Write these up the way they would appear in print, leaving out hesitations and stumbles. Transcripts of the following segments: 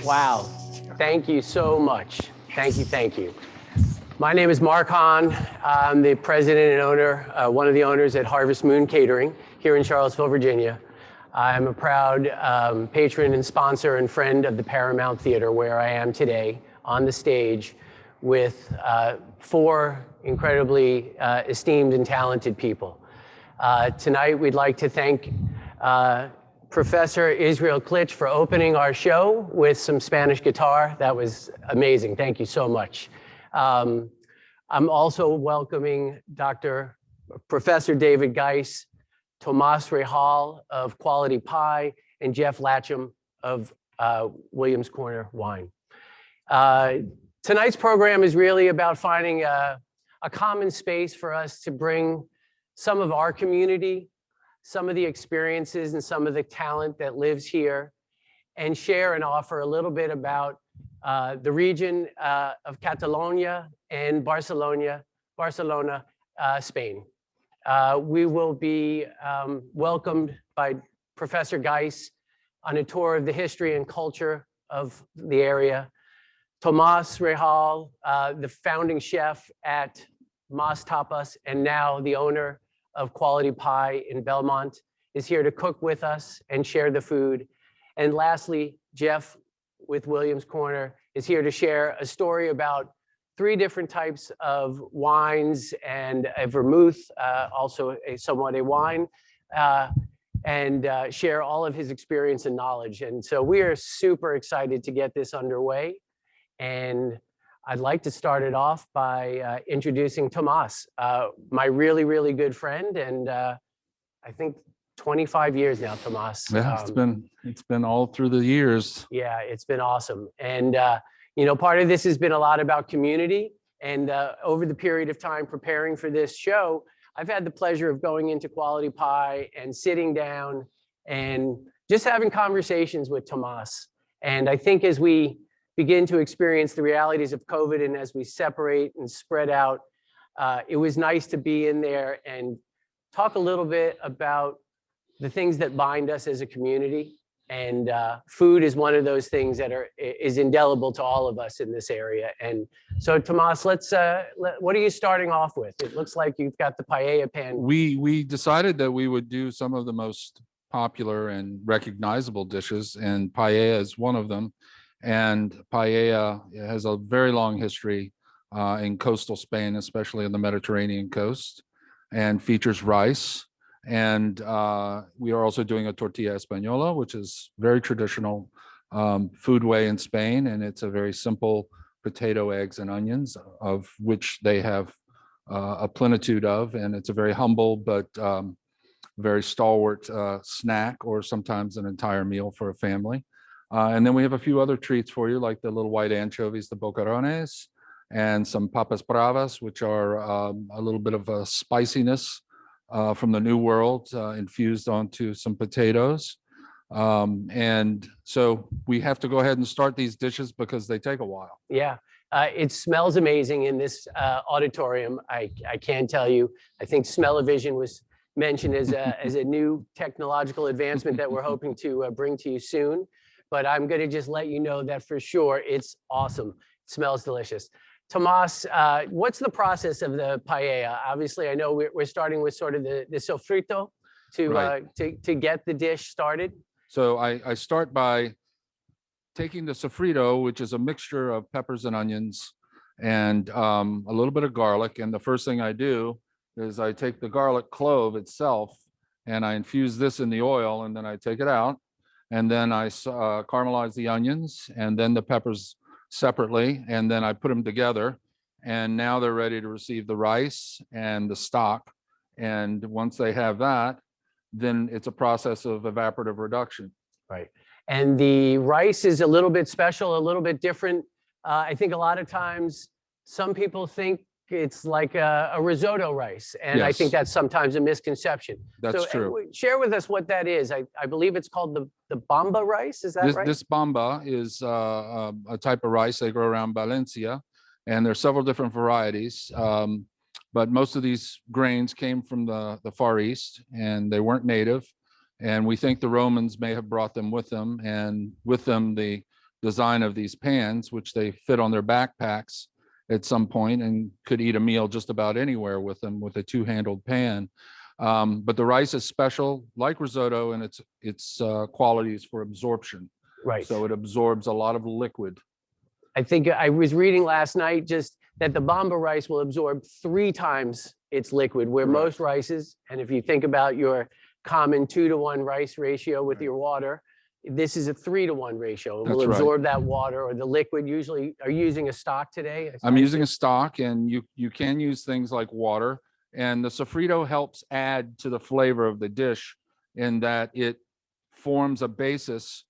Wow, thank you so much. Thank you, thank you. My name is Mark Hahn. I'm the president and owner, one of the owners at Harvest Moon Catering here in Charlottesville, Virginia. I'm a proud patron and sponsor and friend of the Paramount Theater, where I am today on the stage with four incredibly esteemed and talented people. Tonight, we'd like to thank Professor Israel Klitsch for opening our show with some Spanish guitar. That was amazing. Thank you so much. I'm also welcoming Professor David Geis, Tomas Rehal of Quality Pie, and Jeff Latcham of Williams Corner Wine. Tonight's program is really about finding a common space for us to bring some of our community, some of the experiences and some of the talent that lives here, and share and offer a little bit about the region of Catalonia and Barcelona, Spain. We will be welcomed by Professor Geis on a tour of the history and culture of the area. Tomas Rehal, the founding chef at Mas Tapas and now the owner of Quality Pie in Belmont, is here to cook with us and share the food. And lastly, Jeff with Williams Corner is here to share a story about 3 different types of wines and a vermouth, also somewhat a wine, and share all of his experience and knowledge. And so we are super excited to get this underway. And I'd like to start it off by introducing Tomas, my really, really good friend, and I think 25 years now, Tomas. Yeah, it's been all through the years. Yeah, it's been awesome. And part of this has been a lot about community. And over the period of time preparing for this show, I've had the pleasure of going into Quality Pie and sitting down and just having conversations with Tomas. And I think as we begin to experience the realities of COVID and as we separate and spread out, it was nice to be in there and talk a little bit about the things that bind us as a community. And food is one of those things that is indelible to all of us in this area. And so, Tomas, what are you starting off with? It looks like you've got the paella pan. We decided that we would do some of the most popular and recognizable dishes, and paella is one of them. And paella has a very long history in coastal Spain, especially in the Mediterranean coast, and features rice. And we are also doing a tortilla española, which is very traditional food way in Spain. And it's a very simple potato, eggs, and onions, of which they have a plenitude of. And it's a very humble but very stalwart snack, or sometimes an entire meal for a family. And then we have a few other treats for you, like the little white anchovies, the boquerones, and some papas bravas, which are a little bit of a spiciness from the New World, infused onto some potatoes. And so we have to go ahead and start these dishes because they take a while. Yeah, it smells amazing in this auditorium. I can tell you, I think smell-o-vision was mentioned as a new technological advancement that we're hoping to bring to you soon. But I'm going to just let you know that for sure, it's awesome. It smells delicious. Tomas, what's the process of the paella? Obviously, I know we're starting with sort of the sofrito to get the dish started. So I start by taking the sofrito, which is a mixture of peppers and onions and a little bit of garlic. And the first thing I do is I take the garlic clove itself and I infuse this in the oil, and then I take it out. And then I caramelize the onions and then the peppers separately, and then I put them together. And now they're ready to receive the rice and the stock. And once they have that, then it's a process of evaporative reduction. Right. And the rice is a little bit special, a little bit different. I think a lot of times some people think it's like a risotto rice. And I think that's sometimes a misconception. That's true. Share with us what that is. I believe it's called the bamba rice. Is that right? This bamba is a type of rice. They grow around Valencia, and there's several different varieties. But most of these grains came from the Far East, and they weren't native. And we think the Romans may have brought them with them, and with them the design of these pans, which they fit on their backpacks at some point and could eat a meal just about anywhere with them, with a two-handled pan. But the rice is special, like risotto, and its qualities for absorption. Right. So it absorbs a lot of liquid. I think I was reading last night just that the bamba rice will absorb 3 times its liquid, where most rices, and if you think about your common 2-to-1 rice ratio with your water, this is a 3-to-1 ratio. It will absorb that water or the liquid. Usually, are you using a stock today? I'm using a stock, and you can use things like water. And the sofrito helps add to the flavor of the dish in that it forms a basis,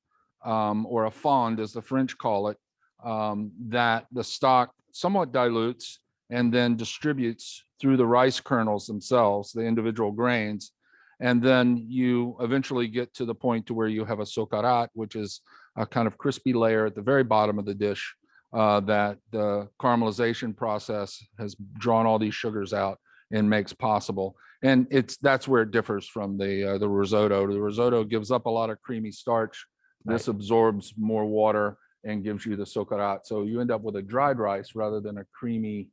or a fond, as the French call it, that the stock somewhat dilutes and then distributes through the rice kernels themselves, the individual grains. And then you eventually get to the point to where you have a socarat, which is a kind of crispy layer at the very bottom of the dish that the caramelization process has drawn all these sugars out and makes possible. And that's where it differs from the risotto. The risotto gives up a lot of creamy starch. This absorbs more water and gives you the socarat. So you end up with a dried rice rather than a creamy,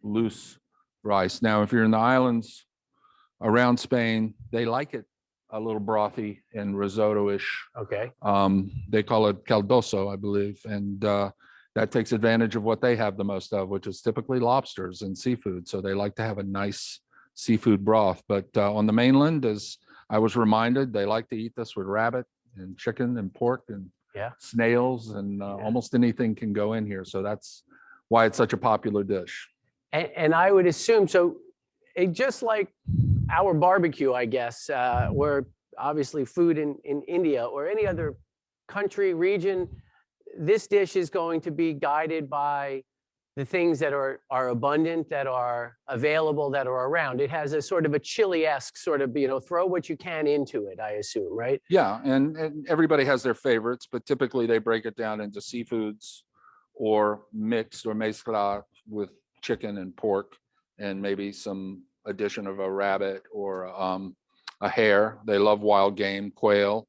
loose rice. Now, if you're in the islands around Spain, they like it a little brothy and risotto-ish. Okay. They call it caldoso, I believe. And that takes advantage of what they have the most of, which is typically lobsters and seafood. So they like to have a nice seafood broth. But on the mainland, as I was reminded, they like to eat this with rabbit and chicken and pork and snails, and almost anything can go in here. So that's why it's such a popular dish. And I would assume, so just like our barbecue, I guess, where obviously food in India or any other country, region, this dish is going to be guided by the things that are abundant, that are available, that are around. It has a sort of a chili-esque sort of, throw what you can into it, I assume, right? Yeah, and everybody has their favorites, but typically they break it down into seafoods or mixed or mezcla with chicken and pork and maybe some addition of a rabbit or a hare. They love wild game, quail.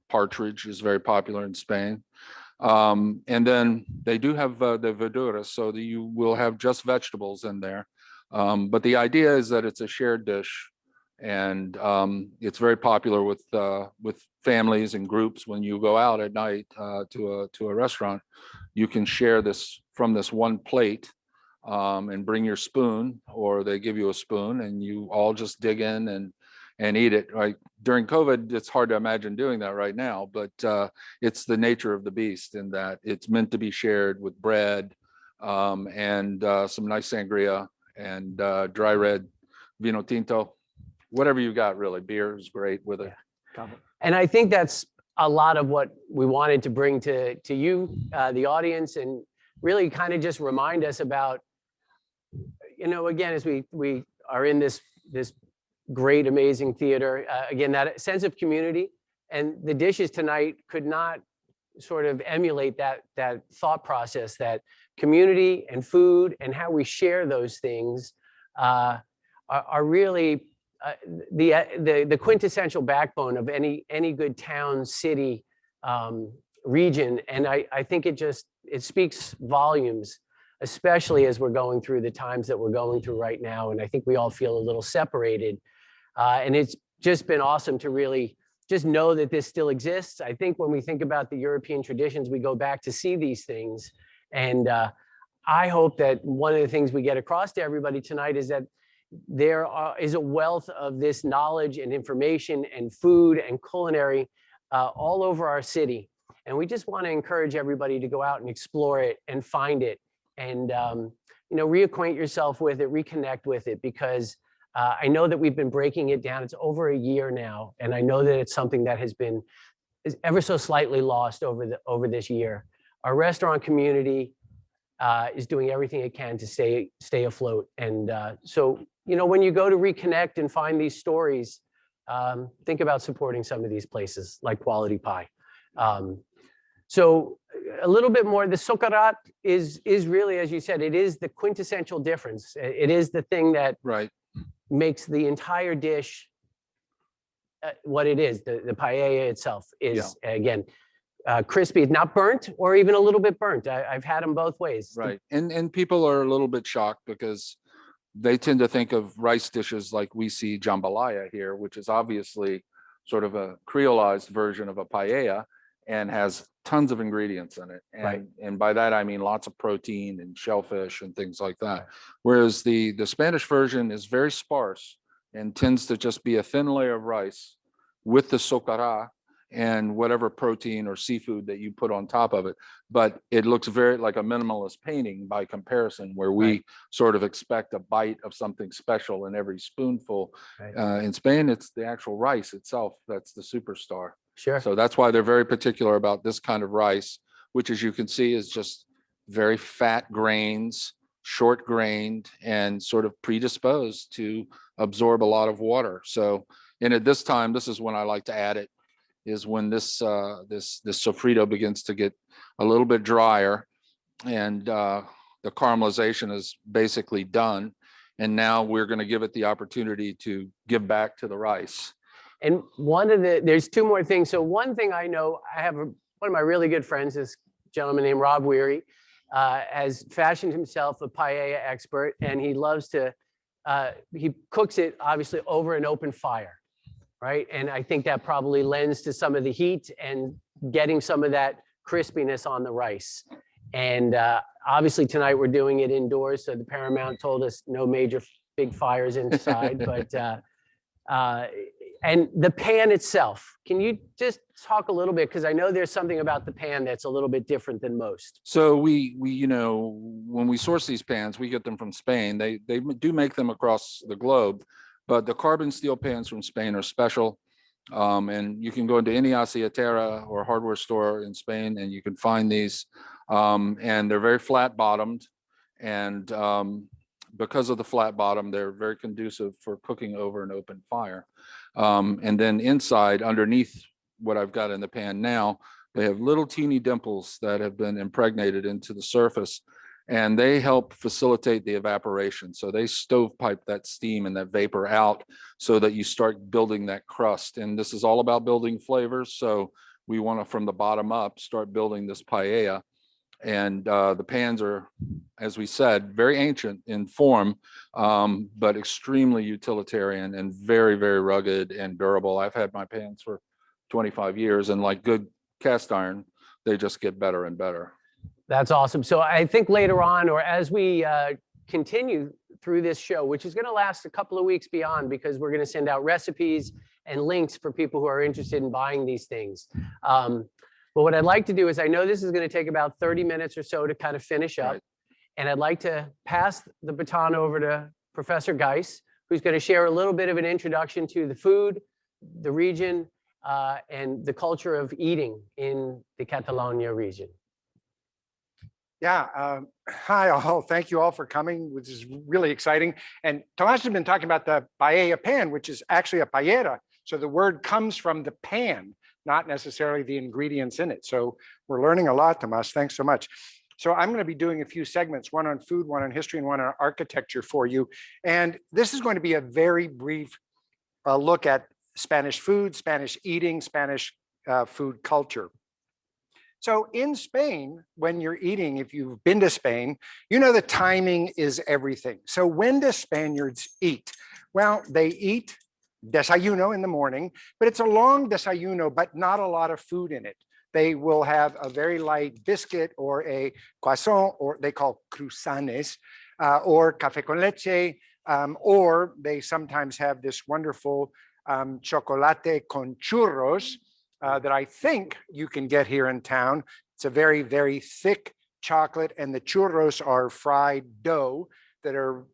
Partridge is very popular in Spain. And then they do have the verduras, so that you will have just vegetables in there. But the idea is that it's a shared dish, and it's very popular with families and groups. When you go out at night to a restaurant, you can share this from this one plate and bring your spoon, or they give you a spoon, and you all just dig in and eat it. Right during COVID, it's hard to imagine doing that right now, but it's the nature of the beast in that it's meant to be shared with bread and some nice sangria and dry red vino tinto, whatever you got, really. Beer is great with it. Yeah. And I think that's a lot of what we wanted to bring to you, the audience, and really kind of just remind us about, again, as we are in this great, amazing theater, again, that sense of community, and the dishes tonight could not sort of emulate that thought process, that community and food and how we share those things are really the quintessential backbone of any good town, city, region. And I think it speaks volumes, especially as we're going through the times that we're going through right now. And I think we all feel a little separated. And it's just been awesome to really just know that this still exists. I think when we think about the European traditions, we go back to see these things. And I hope that one of the things we get across to everybody tonight is that there is a wealth of this knowledge and information and food and culinary all over our city. And we just want to encourage everybody to go out and explore it and find it and, reacquaint yourself with it, reconnect with it, because I know that we've been breaking it down. It's over a year now. And I know that it's something that is ever so slightly lost over this year. Our restaurant community is doing everything it can to stay afloat. And so, when you go to reconnect and find these stories, think about supporting some of these places like Quality Pie. So a little bit more, the sokarat is really, as you said, it is the quintessential difference. It is the thing that makes the entire dish what it is. The paella itself is, again, crispy, not burnt or even a little bit burnt. I've had them both ways. Right. And people are a little bit shocked because they tend to think of rice dishes like we see jambalaya here, which is obviously sort of a creolized version of a paella and has tons of ingredients in it. And by that, I mean lots of protein and shellfish and things like that. Whereas the Spanish version is very sparse and tends to just be a thin layer of rice with the socará and whatever protein or seafood that you put on top of it. But it looks very like a minimalist painting by comparison, where we sort of expect a bite of something special in every spoonful. In Spain, it's the actual rice itself that's the superstar. Sure. So that's why they're very particular about this kind of rice, which, as you can see, is just very fat grains, short grained, and sort of predisposed to absorb a lot of water. So at this time, this is when I like to add it, is when this sofrito begins to get a little bit drier and the caramelization is basically done. And now we're going to give it the opportunity to give back to the rice. And there's two more things. So one thing I know, I have one of my really good friends, this gentleman named Rob Weary, has fashioned himself a paella expert, and he loves to, he cooks it obviously over an open fire, right? And I think that probably lends to some of the heat and getting some of that crispiness on the rice. And obviously tonight we're doing it indoors, so the Paramount told us no major big fires inside, but And the pan itself, can you just talk a little bit? Because I know there's something about the pan that's a little bit different than most. So we when we source these pans, we get them from Spain. They do make them across the globe, but the carbon steel pans from Spain are special. And you can go into any aceitera or hardware store in Spain and you can find these. And they're very flat bottomed. And because of the flat bottom, they're very conducive for cooking over an open fire. And then inside, underneath what I've got in the pan now, they have little teeny dimples that have been impregnated into the surface, and they help facilitate the evaporation. So they stovepipe that steam and that vapor out so that you start building that crust. And this is all about building flavors. So we want to, from the bottom up, start building this paella. And the pans are, as we said, very ancient in form, but extremely utilitarian and very, very rugged and durable. I've had my pans for 25 years, and like good cast iron, they just get better and better. That's awesome. So I think later on, or as we continue through this show, which is going to last a couple of weeks beyond, because we're going to send out recipes and links for people who are interested in buying these things. But what I'd like to do is, I know this is going to take about 30 minutes or so to kind of finish up. Right. And I'd like to pass the baton over to Professor Geis, who's going to share a little bit of an introduction to the food, the region, and the culture of eating in the Catalonia region. Yeah, hi all. Thank you all for coming, which is really exciting. And Tomas has been talking about the paella pan, which is actually a paella. So the word comes from the pan, not necessarily the ingredients in it. So we're learning a lot, Tomas. Thanks so much. So I'm going to be doing a few segments, one on food, one on history, and one on architecture for you. And this is going to be a very brief look at Spanish food, Spanish eating, Spanish food culture. So in Spain, when you're eating, if you've been to Spain, you know the timing is everything. So when do Spaniards eat? Well, they eat desayuno in the morning, but it's a long desayuno, but not a lot of food in it. They will have a very light biscuit or a croissant, or they call cruzanes, or café con leche, or they sometimes have this wonderful chocolate con churros that I think you can get here in town. It's a very, very thick chocolate, and the churros are fried dough that are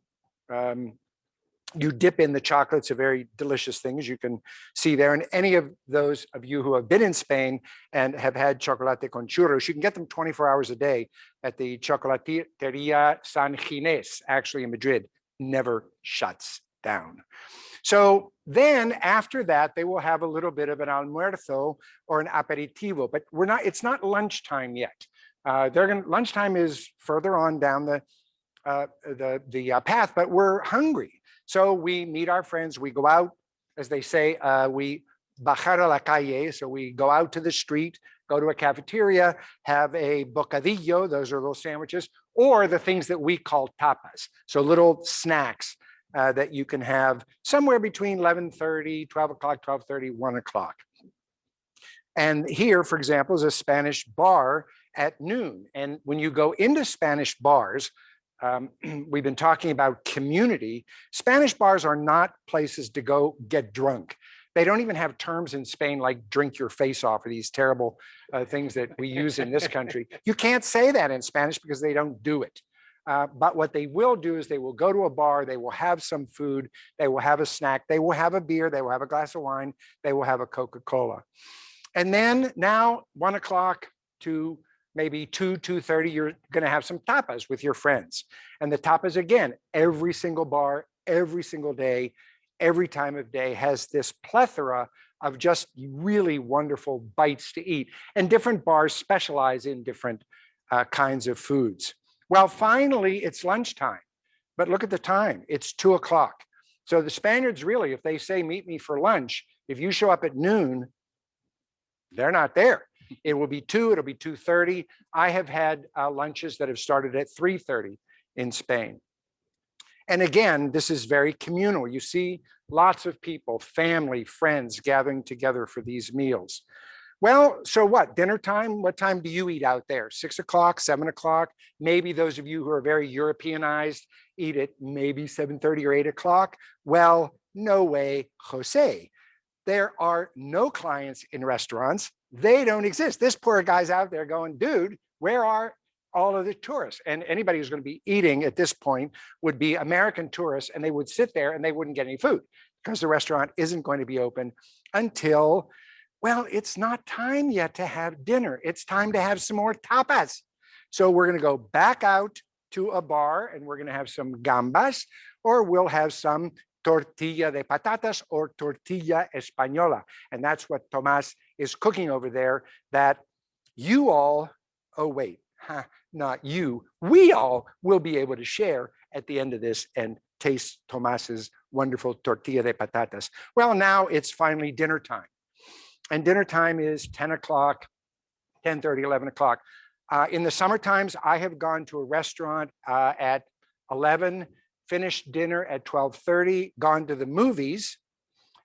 you dip in the chocolate. It's a very delicious thing, as you can see there. And any of those of you who have been in Spain and have had chocolate con churros, you can get them 24 hours a day at the Chocolateria San Ginés, actually in Madrid. Never shuts down. So then after that, they will have a little bit of an almuerzo or an aperitivo, but it's not lunchtime yet. Lunchtime is further on down the path, but we're hungry. So we meet our friends, we go out, as they say, we bajar a la calle. So we go out to the street, go to a cafeteria, have a bocadillo, those are those sandwiches, or the things that we call tapas. So little snacks that you can have somewhere between 11:30, 12 o'clock, 12:30, 1 o'clock. And here, for example, is a Spanish bar at noon. And when you go into Spanish bars, we've been talking about community. Spanish bars are not places to go get drunk. They don't even have terms in Spain like drink your face off, or these terrible things that we use in this country. You can't say that in Spanish because they don't do it. But what they will do is they will go to a bar, they will have some food, they will have a snack, they will have a beer, they will have a glass of wine, they will have a Coca-Cola. And then now 1 o'clock to maybe 2:30, you're going to have some tapas with your friends. And the tapas, again, every single bar, every single day, every time of day has this plethora of just really wonderful bites to eat. And different bars specialize in different kinds of foods. Well, finally, it's lunchtime. But look at the time. It's 2 o'clock. So the Spaniards really, if they say, meet me for lunch, if you show up at noon, they're not there. It will be 2, it'll be 2:30. I have had lunches that have started at 3:30 in Spain. And again, this is very communal. You see lots of people, family, friends gathering together for these meals. Well, so what? Dinner time? What time do you eat out there? 6 o'clock, 7 o'clock? Maybe those of you who are very Europeanized eat at maybe 7:30 or 8 o'clock. Well, no way, Jose. There are no clients in restaurants. They don't exist. This poor guy's out there going, dude, where are all of the tourists? And anybody who's going to be eating at this point would be American tourists, and they would sit there and they wouldn't get any food because the restaurant isn't going to be open until, well, it's not time yet to have dinner. It's time to have some more tapas. So we're going to go back out to a bar and we're going to have some gambas, or we'll have some tortilla de patatas or tortilla española. And that's what Tomás is cooking over there, that you all, oh wait, not you, we all will be able to share at the end of this and taste Tomás's wonderful tortilla de patatas. Well, now it's finally dinner time. And dinner time is 10 o'clock, 10:30, 11 o'clock. In the summer times, I have gone to a restaurant at 11, finished dinner at 12:30, gone to the movies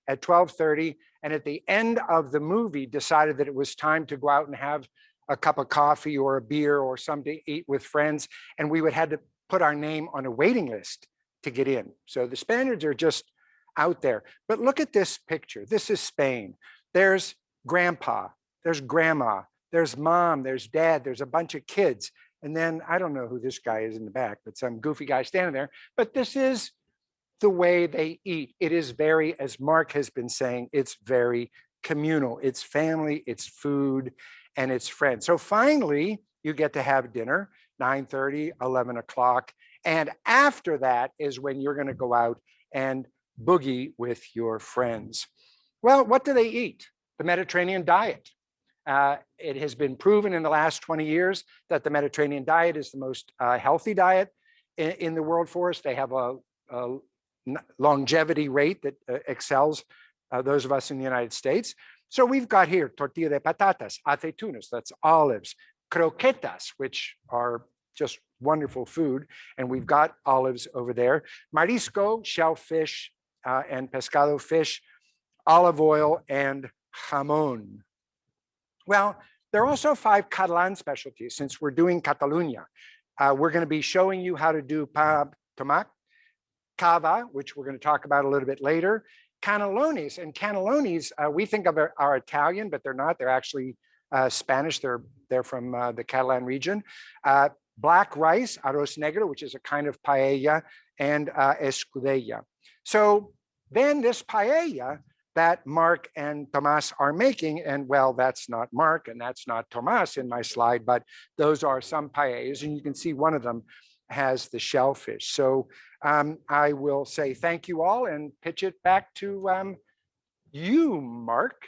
at 12:30, and at the end of the movie decided that it was time to go out and have a cup of coffee or a beer or something to eat with friends, and we would have to put our name on a waiting list to get in. So the Spaniards are just out there. But look at this picture. This is Spain. There's grandpa, there's grandma, there's mom, there's dad, there's a bunch of kids. And then I don't know who this guy is in the back, but some goofy guy standing there. But this is the way they eat. It is very, as Mark has been saying, it's very communal. It's family, it's food, and it's friends. So finally, you get to have dinner, 9:30, 11 o'clock. And after that is when you're going to go out and boogie with your friends. Well, what do they eat? The Mediterranean diet. It has been proven in the last 20 years that the Mediterranean diet is the most healthy diet in the world for us. They have a longevity rate that excels those of us in the United States. So we've got here tortilla de patatas, aceitunas, that's olives, croquetas, which are just wonderful food. And we've got olives over there. Marisco, shellfish, and pescado fish, olive oil, and jamón. Well, there are also 5 Catalan specialties. Since we're doing Catalunya, we're going to be showing you how to do pa tomac, cava, which we're going to talk about a little bit later, cannellonis. And cannellonis, we think of are Italian, but they're not. They're actually Spanish. They're from the Catalan region. Black rice, arroz negro, which is a kind of paella, and escudella. So then this paella that Mark and Tomás are making, and well, that's not Mark and that's not Tomás in my slide, but those are some paellas, and you can see one of them has the shellfish. So I will say thank you all and pitch it back to you, Mark.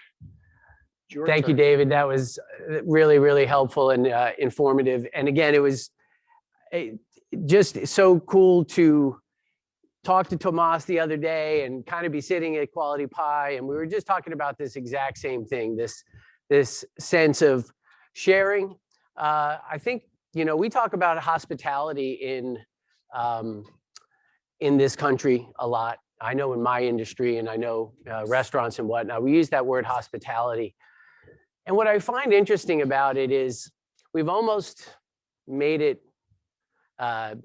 Thank you, David. That was really, really helpful and informative. And again, it was just so cool to talk to Tomás the other day and kind of be sitting at Quality Pie. And we were just talking about this exact same thing, this sense of sharing. I think, you know, we talk about hospitality in this country a lot. I know in my industry, and I know restaurants and whatnot, we use that word hospitality. And what I find interesting about it is we've almost made it a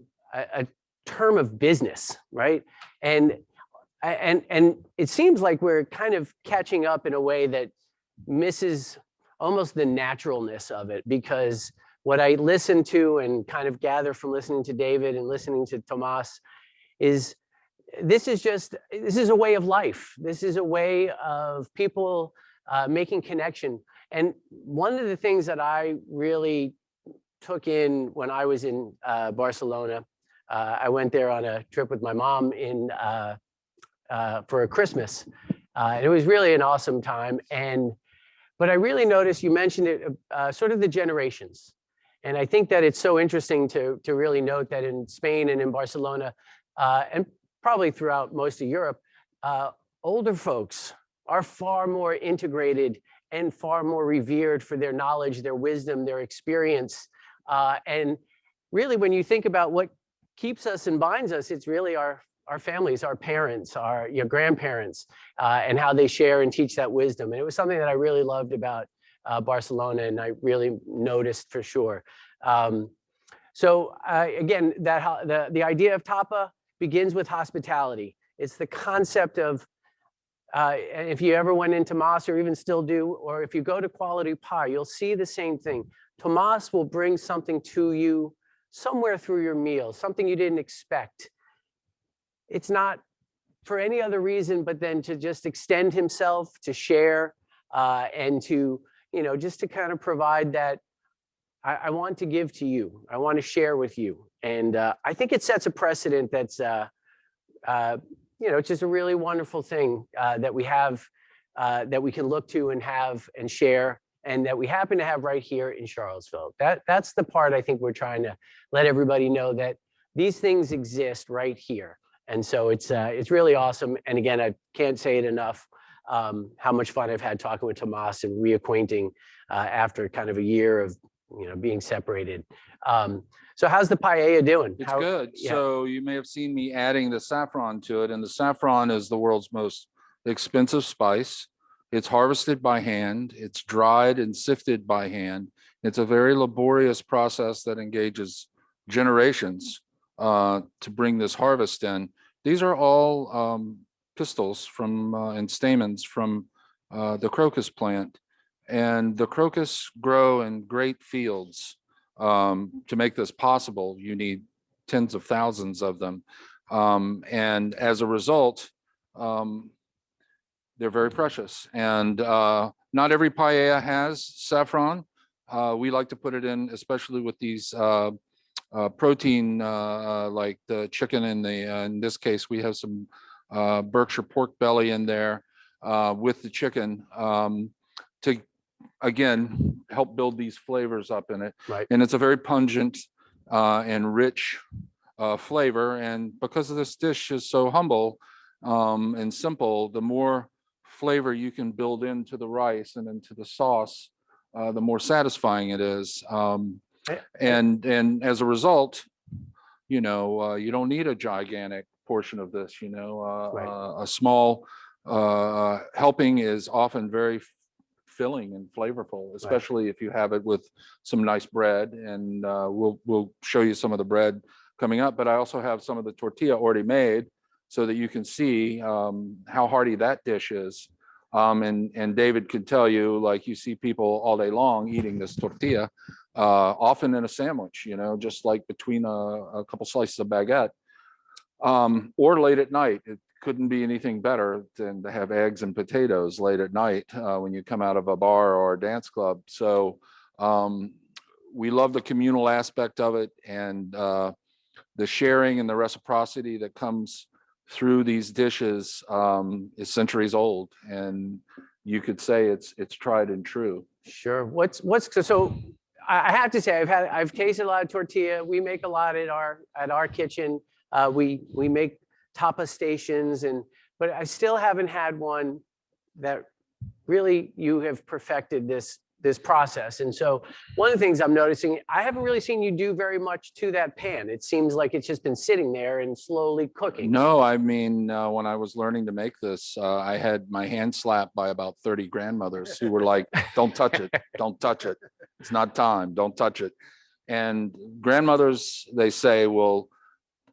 term of business, right? And it seems like we're kind of catching up in a way that misses almost the naturalness of it, because what I listen to and kind of gather from listening to David and listening to Tomás is this is a way of life. This is a way of people making connection. And one of the things that I really took in when I was in Barcelona, I went there on a trip with my mom for a Christmas. It was really an awesome time. But I really noticed, you mentioned it, sort of the generations. And I think that it's so interesting to really note that in Spain and in Barcelona, and probably throughout most of Europe, older folks are far more integrated and far more revered for their knowledge, their wisdom, their experience. And really, when you think about what keeps us and binds us, it's really our families, our parents, your grandparents, and how they share and teach that wisdom. And it was something that I really loved about Barcelona, and I really noticed for sure. So again, the idea of tapa begins with hospitality. It's the concept of and if you ever went into Tomas or even still do, or if you go to Quality Pie, you'll see the same thing. Tomas will bring something to you somewhere through your meal, something you didn't expect. It's not for any other reason but then to just extend himself, to share, and to, just to kind of provide that I want to give to you. I want to share with you. And I think it sets a precedent that's, it's just a really wonderful thing that we have, that we can look to and have and share, and that we happen to have right here in Charlottesville. That's the part I think we're trying to let everybody know, that these things exist right here. And so it's really awesome. And again, I can't say it enough, how much fun I've had talking with Tomas and reacquainting after kind of a year of being separated. So how's the paella doing? It's good. Yeah. So you may have seen me adding the saffron to it, and the saffron is the world's most expensive spice. It's harvested by hand. It's dried and sifted by hand. It's a very laborious process that engages generations to bring this harvest in. These are all pistils from and stamens from the crocus plant. And the crocus grow in great fields. To make this possible, you need tens of thousands of them. And as a result, they're very precious. And not every paella has saffron. We like to put it in, especially with these protein, like the chicken in this case, we have some Berkshire pork belly in there with the chicken to, again, help build these flavors up in it. Right. And it's a very pungent and rich flavor. And because this dish is so humble and simple, the more flavor you can build into the rice and into the sauce, the more satisfying it is. And as a result, you don't need a gigantic portion of this. Right. A small helping is often very filling and flavorful, especially right. if you have it with some nice bread. And we'll show you some of the bread coming up. But I also have some of the tortilla already made, so that you can see how hearty that dish is. And David could tell you, like, you see people all day long eating this tortilla, often in a sandwich, just like between a couple slices of baguette, or late at night. It couldn't be anything better than to have eggs and potatoes late at night when you come out of a bar or a dance club. So we love the communal aspect of it, and the sharing and the reciprocity that comes through these dishes is centuries old, and you could say it's tried and true. Sure. So I have to say, I've tasted a lot of tortilla. We make a lot at our kitchen. We make tapa stations, but I still haven't had one that really you have perfected this process. And so one of the things I'm noticing, I haven't really seen you do very much to that pan. It seems like it's just been sitting there and slowly cooking. No, I mean, when I was learning to make this, I had my hand slapped by about 30 grandmothers who were like, don't touch it, don't touch it. It's not time, don't touch it. And grandmothers, they say, will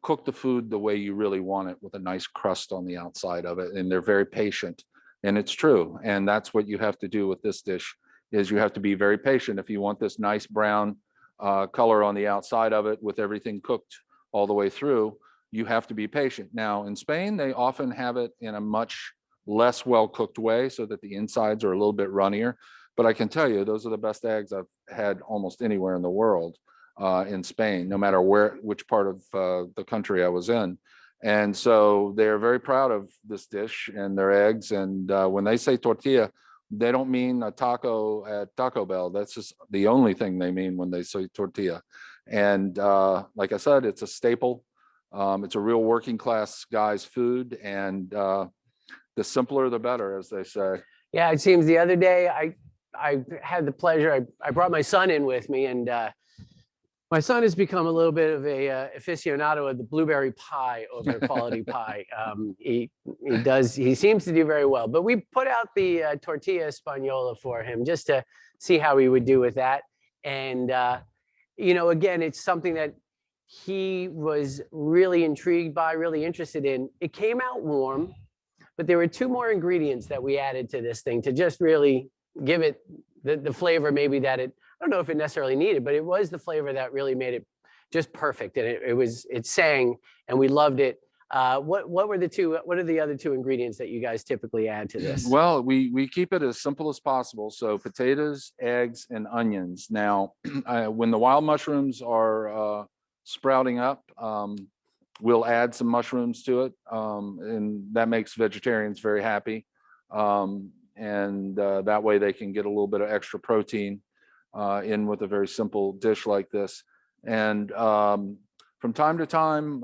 cook the food the way you really want it, with a nice crust on the outside of it. And they're very patient. And it's true. And that's what you have to do with this dish, is you have to be very patient. If you want this nice brown color on the outside of it with everything cooked all the way through, you have to be patient. Now, in Spain, they often have it in a much less well-cooked way, so that the insides are a little bit runnier. But I can tell you, those are the best eggs I've had almost anywhere in the world. In Spain, no matter which part of the country I was in. And so they're very proud of this dish and their eggs. And when they say tortilla, they don't mean a taco at Taco Bell. That's just the only thing they mean when they say tortilla. And like I said, it's a staple. It's a real working class guy's food. And the simpler, the better, as they say. Yeah, it seems the other day I had the pleasure, I brought my son in with me, and my son has become a little bit of a aficionado of the blueberry pie over Quality Pie. He seems to do very well. But we put out the tortilla española for him just to see how he would do with that. And again, it's something that he was really intrigued by, really interested in. It came out warm, but there were two more ingredients that we added to this thing to just really give it the flavor maybe that it, I don't know if it necessarily needed, but it was the flavor that really made it just perfect. And it sang and we loved it. What are the other two ingredients that you guys typically add to this? Well, we keep it as simple as possible. So potatoes, eggs, and onions. Now, when the wild mushrooms are sprouting up, we'll add some mushrooms to it, and that makes vegetarians very happy. And that way they can get a little bit of extra protein in with a very simple dish like this. And from time to time,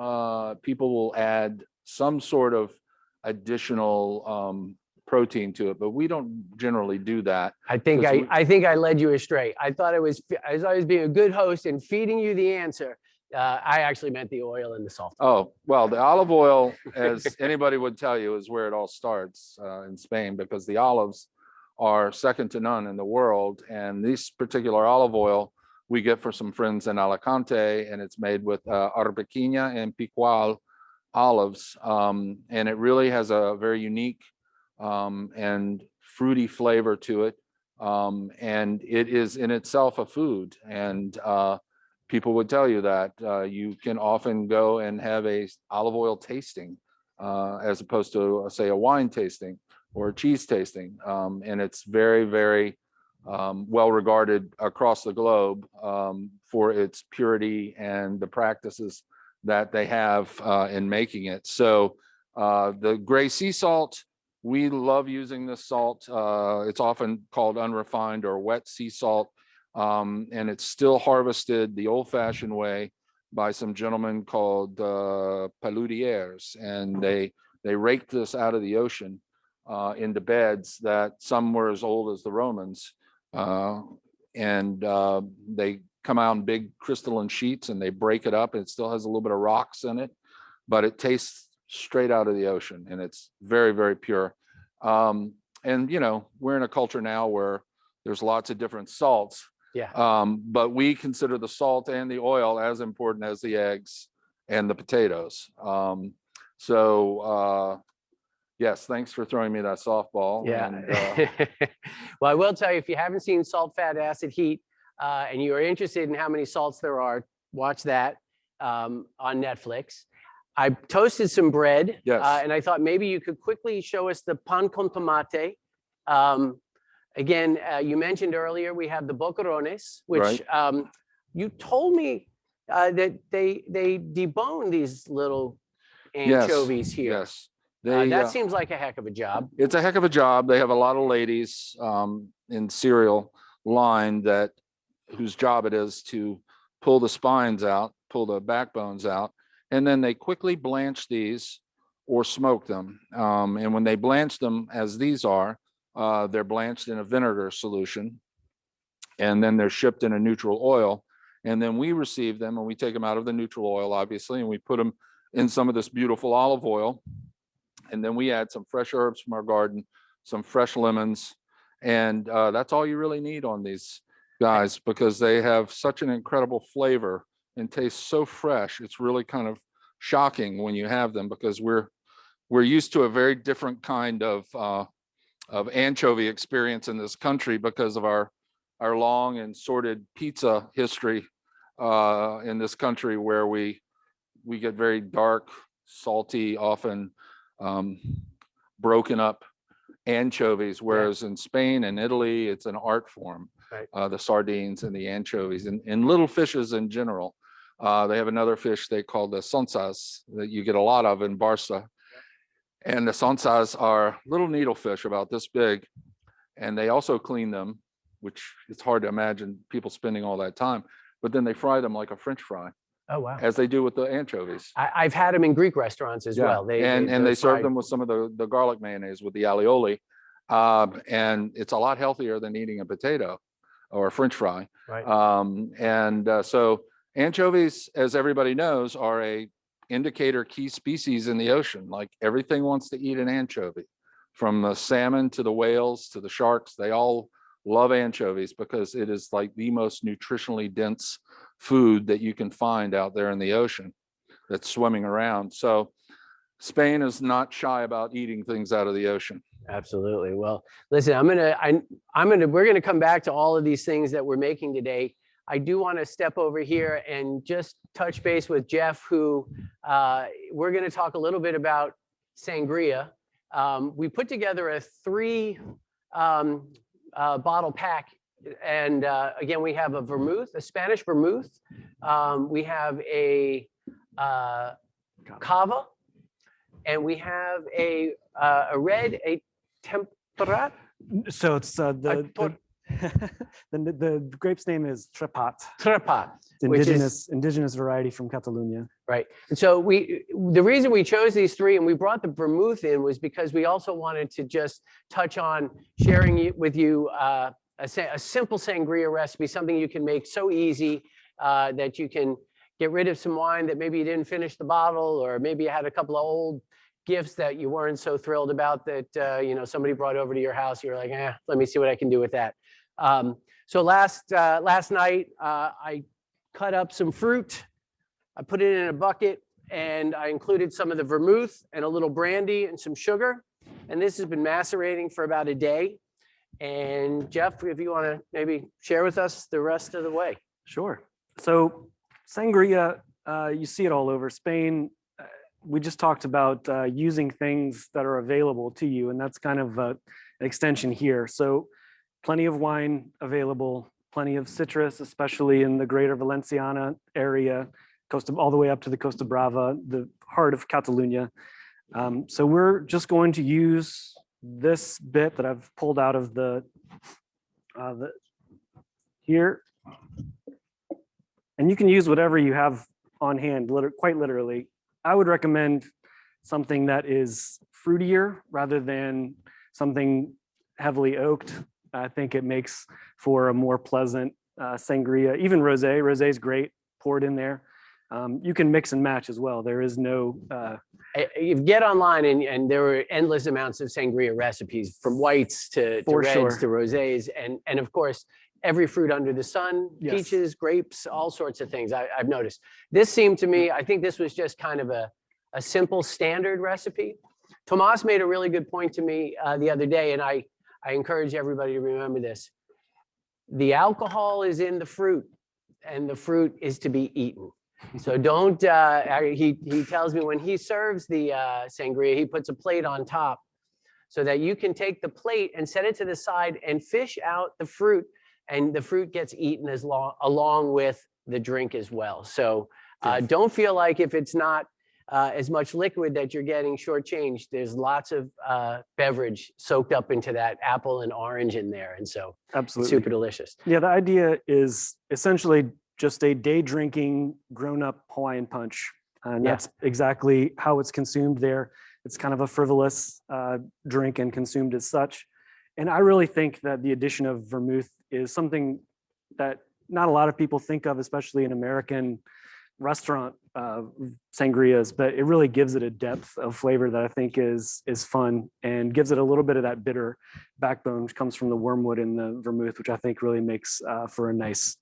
people will add some sort of additional protein to it, but we don't generally do that. I think I led you astray. I thought I was being a good host and feeding you the answer. I actually meant the oil and the salt. Oh, well, the olive oil, as anybody would tell you, is where it all starts in Spain, because the olives are second to none in the world. And this particular olive oil we get for some friends in Alicante, and it's made with Arbequina and Picual olives. And it really has a very unique and fruity flavor to it. And it is in itself a food. And people would tell you that you can often go and have a olive oil tasting as opposed to, say, a wine tasting or a cheese tasting. And it's very, very well regarded across the globe for its purity and the practices that they have in making it. So the gray sea salt, we love using this salt. It's often called unrefined or wet sea salt. And it's still harvested the old-fashioned way by some gentlemen called paludiers, and they raked this out of the ocean into beds that some were as old as the Romans, and they come out in big crystalline sheets and they break it up. It still has a little bit of rocks in it, but it tastes straight out of the ocean, and it's very, very pure. And you know, we're in a culture now where there's lots of different salts. Yeah. But we consider the salt and the oil as important as the eggs and the potatoes. Yes, thanks for throwing me that softball. Yeah. And, well, I will tell you, if you haven't seen Salt, Fat, Acid, Heat, and you are interested in how many salts there are, watch that on Netflix. I toasted some bread, Yes. And I thought maybe you could quickly show us the pan con tomate. Again, you mentioned earlier we have the boquerones, which Right. You told me that they debone these little anchovies here. Yes. They, that seems like a heck of a job. It's a heck of a job. They have a lot of ladies in cereal line whose job it is to pull the spines out, pull the backbones out, and then they quickly blanch these or smoke them. And when they blanch them, as these are, they're blanched in a vinegar solution, and then they're shipped in a neutral oil. And then we receive them and we take them out of the neutral oil, obviously, and we put them in some of this beautiful olive oil. And then we add some fresh herbs from our garden, some fresh lemons. And that's all you really need on these guys, because they have such an incredible flavor and taste so fresh. It's really kind of shocking when you have them, because we're used to a very different kind of anchovy experience in this country because of our long and sordid pizza history in this country, where we get very dark, salty, often broken up anchovies, whereas in Spain and Italy, it's an art form. Right. The sardines and the anchovies and little fishes in general. They have another fish they call the sonsas that you get a lot of in Barca. And the sonsas are little needlefish about this big, and they also clean them, which it's hard to imagine people spending all that time, but then they fry them like a French fry. Oh, wow. As they do with the anchovies. I've had them in Greek restaurants as well. They serve them with some of the garlic mayonnaise with the alioli. And it's a lot healthier than eating a potato or a French fry. Right. So anchovies, as everybody knows, are a indicator key species in the ocean. Like everything wants to eat an anchovy, from the salmon to the whales to the sharks. They all love anchovies because it is like the most nutritionally dense food that you can find out there in the ocean that's swimming around. So Spain is not shy about eating things out of the ocean. Absolutely. Well, listen, we're gonna come back to all of these things that we're making today. I do want to step over here and just touch base with Jeff, who we're going to talk a little bit about sangria. We put together a 3 bottle pack, and again, we have a vermouth, a Spanish vermouth. We have a cava, and we have a red, a temperat. So it's the grape's name is Trepat. Trepat. It's indigenous variety from Catalonia. Right. And so the reason we chose these 3 and we brought the vermouth in was because we also wanted to just touch on sharing with you a simple sangria recipe, something you can make so easy that you can get rid of some wine that maybe you didn't finish the bottle, or maybe you had a couple of old gifts that you weren't so thrilled about that somebody brought over to your house. You're like, let me see what I can do with that. So last night, I cut up some fruit, I put it in a bucket, and I included some of the vermouth and a little brandy and some sugar. And this has been macerating for about a day. And Jeff, if you want to maybe share with us the rest of the way. Sure. So sangria, you see it all over Spain. We just talked about using things that are available to you, and that's kind of an extension here. So plenty of wine available, plenty of citrus, especially in the greater Valenciana area, all the way up to the Costa Brava, the heart of Catalonia. So we're just going to use this bit that I've pulled out of the here. And you can use whatever you have on hand, quite literally. I would recommend something that is fruitier rather than something heavily oaked. I think it makes for a more pleasant sangria. Even rosé. Rosé is great. Pour it in there. You can mix and match as well. There is no. You get online and there were endless amounts of sangria recipes, from whites to reds to rosés, and of course every fruit under the sun, yes. Peaches, grapes, all sorts of things. I've noticed. This seemed to me, I think this was just kind of a simple standard recipe. Tomas made a really good point to me the other day, and I encourage everybody to remember this. The alcohol is in the fruit, and the fruit is to be eaten. So don't, he tells me when he serves the sangria, he puts a plate on top so that you can take the plate and set it to the side and fish out the fruit, and the fruit gets eaten along with the drink as well. So don't feel like if it's not as much liquid that you're getting shortchanged. There's lots of beverage soaked up into that apple and orange in there. And so absolutely super delicious. Yeah, the idea is essentially just a day drinking grown-up Hawaiian punch. And that's exactly how it's consumed there. It's kind of a frivolous drink and consumed as such. And I really think that the addition of vermouth is something that not a lot of people think of, especially in American restaurant sangrias, but it really gives it a depth of flavor that I think is fun and gives it a little bit of that bitter backbone, which comes from the wormwood in the vermouth, which I think really makes for a nice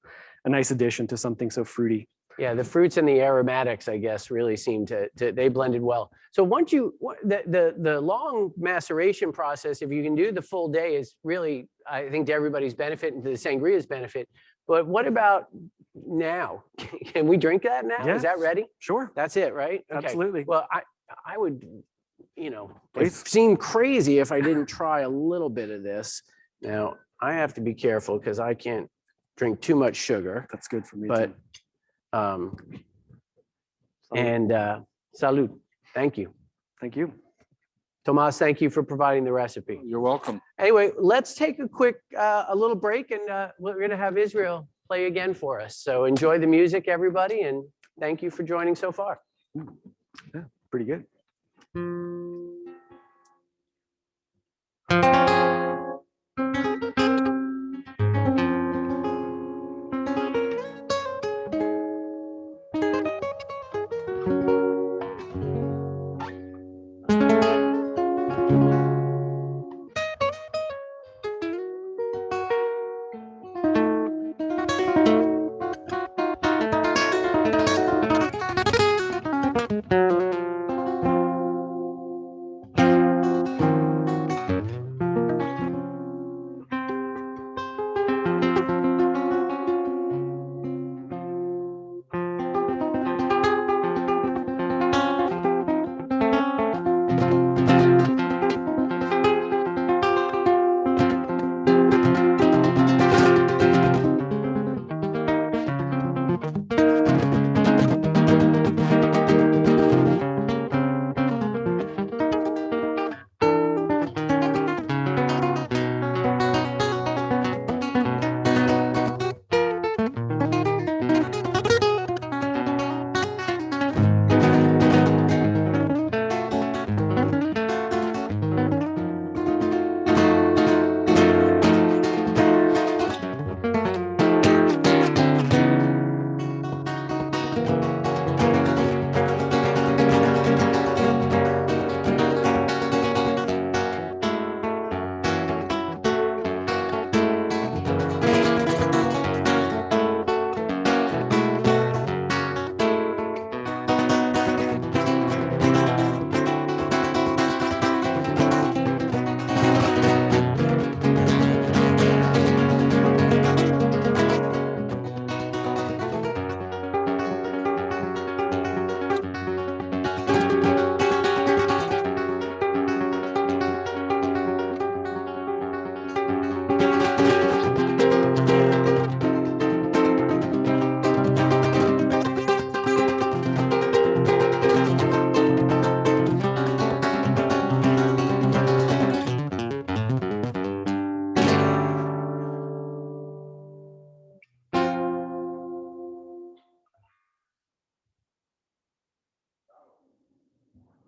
addition to something so fruity. Yeah, the fruits and the aromatics, I guess, really seem to they blended well. So once the long maceration process, if you can do the full day, is really, I think, to everybody's benefit and to the sangria's benefit. But what about now? Can we drink that now? Yeah. Is that ready? Sure. That's it, right? Okay. Absolutely. Well, I would, it seemed crazy if I didn't try a little bit of this. Now, I have to be careful because I can't drink too much sugar. That's good for me too. And salud. Thank you. Thank you. Tomas, thank you for providing the recipe. You're welcome. Anyway, let's take a little break, and we're going to have Israel play again for us. So enjoy the music, everybody, and thank you for joining so far. Yeah, pretty good.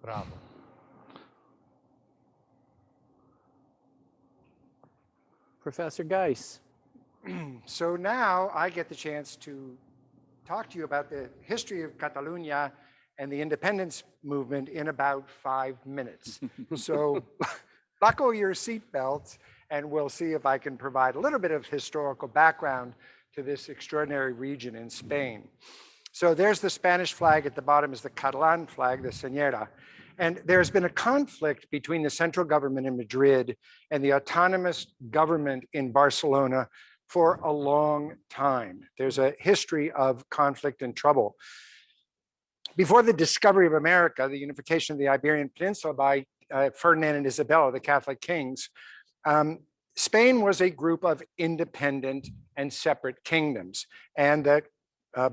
Bravo. Professor Geis. So now I get the chance to talk to you about the history of Catalonia and the independence movement in about 5 minutes. So buckle your seatbelts and we'll see if I can provide a little bit of historical background to this extraordinary region in Spain. So there's the Spanish flag, at the bottom is the Catalan flag, the señera. And there's been a conflict between the central government in Madrid and the autonomous government in Barcelona for a long time. There's a history of conflict and trouble. Before the discovery of America, the unification of the Iberian Peninsula by Ferdinand and Isabella, the Catholic kings, Spain was a group of independent and separate kingdoms, and that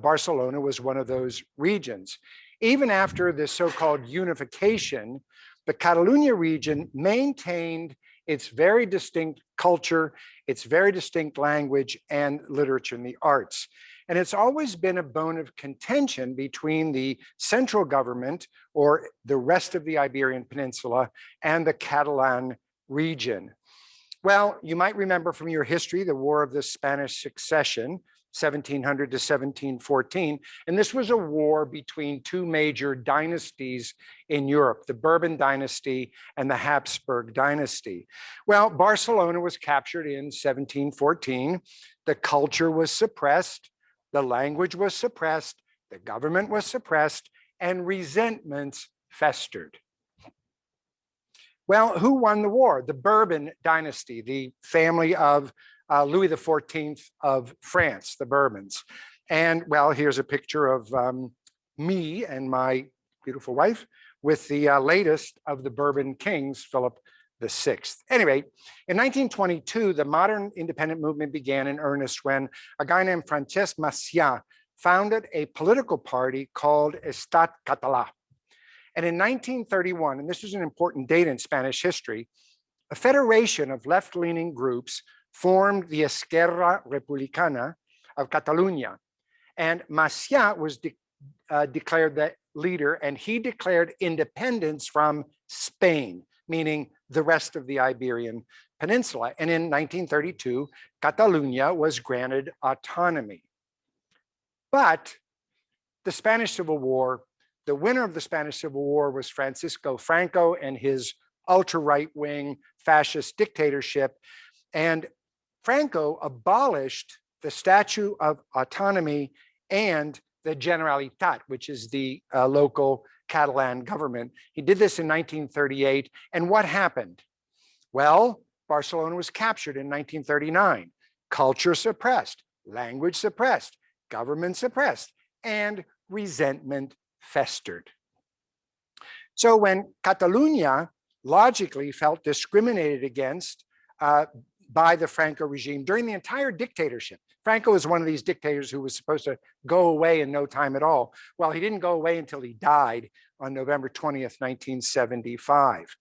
Barcelona was one of those regions. Even after the so-called unification, the Catalonia region maintained its very distinct culture, its very distinct language and literature and the arts. And it's always been a bone of contention between the central government or the rest of the Iberian Peninsula and the Catalan region. Well, you might remember from your history, the War of the Spanish Succession, 1700 to 1714. And this was a war between two major dynasties in Europe, the Bourbon dynasty and the Habsburg dynasty. Well, Barcelona was captured in 1714. The culture was suppressed, the language was suppressed, the government was suppressed, and resentments festered. Well, who won the war? The Bourbon dynasty, the family of Louis XIV of France, the Bourbons. And well, here's a picture of me and my beautiful wife with the latest of the Bourbon kings, Philip VI. Anyway, in 1922, the modern independent movement began in earnest when a guy named Francesc Macià founded a political party called Estat Català. And in 1931, and this is an important date in Spanish history, a federation of left-leaning groups formed the Esquerra Republicana of Catalunya. And Macià was declared the leader, and he declared independence from Spain, meaning the rest of the Iberian Peninsula. And in 1932, Catalunya was granted autonomy. But the Spanish Civil War, the winner of the Spanish Civil War was Francisco Franco and his ultra-right-wing fascist dictatorship. And Franco abolished the Statue of Autonomy and the Generalitat, which is the local Catalan government. He did this in 1938. And what happened? Well, Barcelona was captured in 1939. Culture suppressed, language suppressed, government suppressed, and resentment festered. So when Catalunya logically felt discriminated against by the Franco regime during the entire dictatorship. Franco was one of these dictators who was supposed to go away in no time at all. Well, he didn't go away until he died on November 20th, 1975.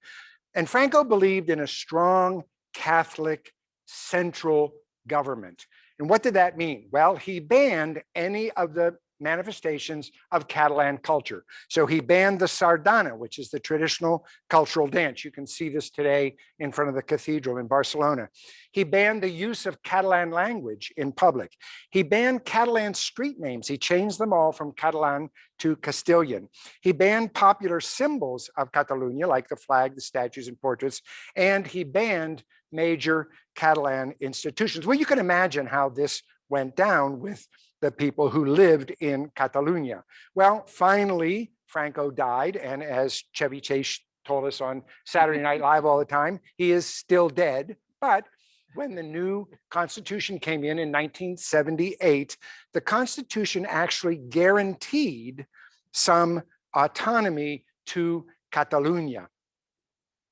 And Franco believed in a strong Catholic central government. And what did that mean? Well, he banned any of the manifestations of Catalan culture. So he banned the sardana, which is the traditional cultural dance. You can see this today in front of the cathedral in Barcelona. He banned the use of Catalan language in public. He banned Catalan street names. He changed them all from Catalan to Castilian. He banned popular symbols of Catalonia, like the flag, the statues and portraits, and he banned major Catalan institutions. Well, you can imagine how this went down with the people who lived in Catalonia. Well, finally, Franco died, and as Chevy Chase told us on Saturday Night Live all the time, he is still dead. But when the new Constitution came in 1978, the Constitution actually guaranteed some autonomy to Catalonia.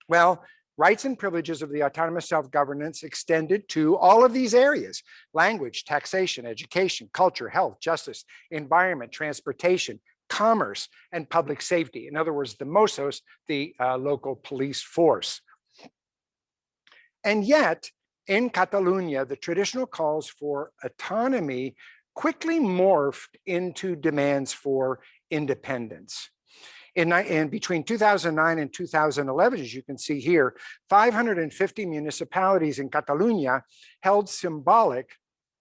Well, rights and privileges of the autonomous self-governance extended to all of these areas: language, taxation, education, culture, health, justice, environment, transportation, commerce, and public safety. In other words, the Mossos, the local police force. And yet, in Catalonia, the traditional calls for autonomy quickly morphed into demands for independence. In between 2009 and 2011, as you can see here, 550 municipalities in Catalonia held symbolic,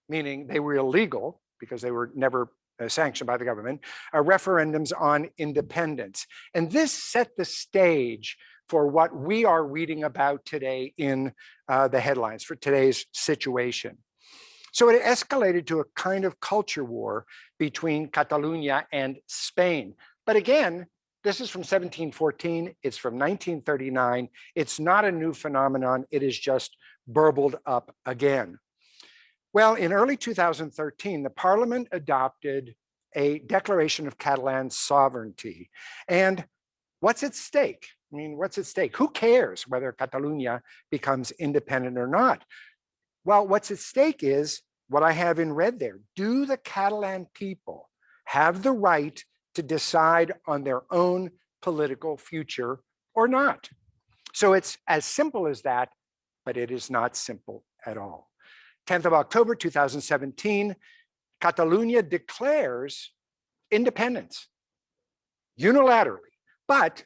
meaning they were illegal because they were never sanctioned by the government, referendums on independence. And this set the stage for what we are reading about today in the headlines for today's situation. So it escalated to a kind of culture war between Catalonia and Spain. But again, this is from 1714, it's from 1939. It's not a new phenomenon, it is just burbled up again. Well, in early 2013, the Parliament adopted a declaration of Catalan sovereignty. And what's at stake? I mean, what's at stake? Who cares whether Catalonia becomes independent or not? Well, what's at stake is what I have in red there. Do the Catalan people have the right to decide on their own political future or not? So it's as simple as that, but it is not simple at all. 10th of October, 2017, Catalonia declares independence unilaterally, but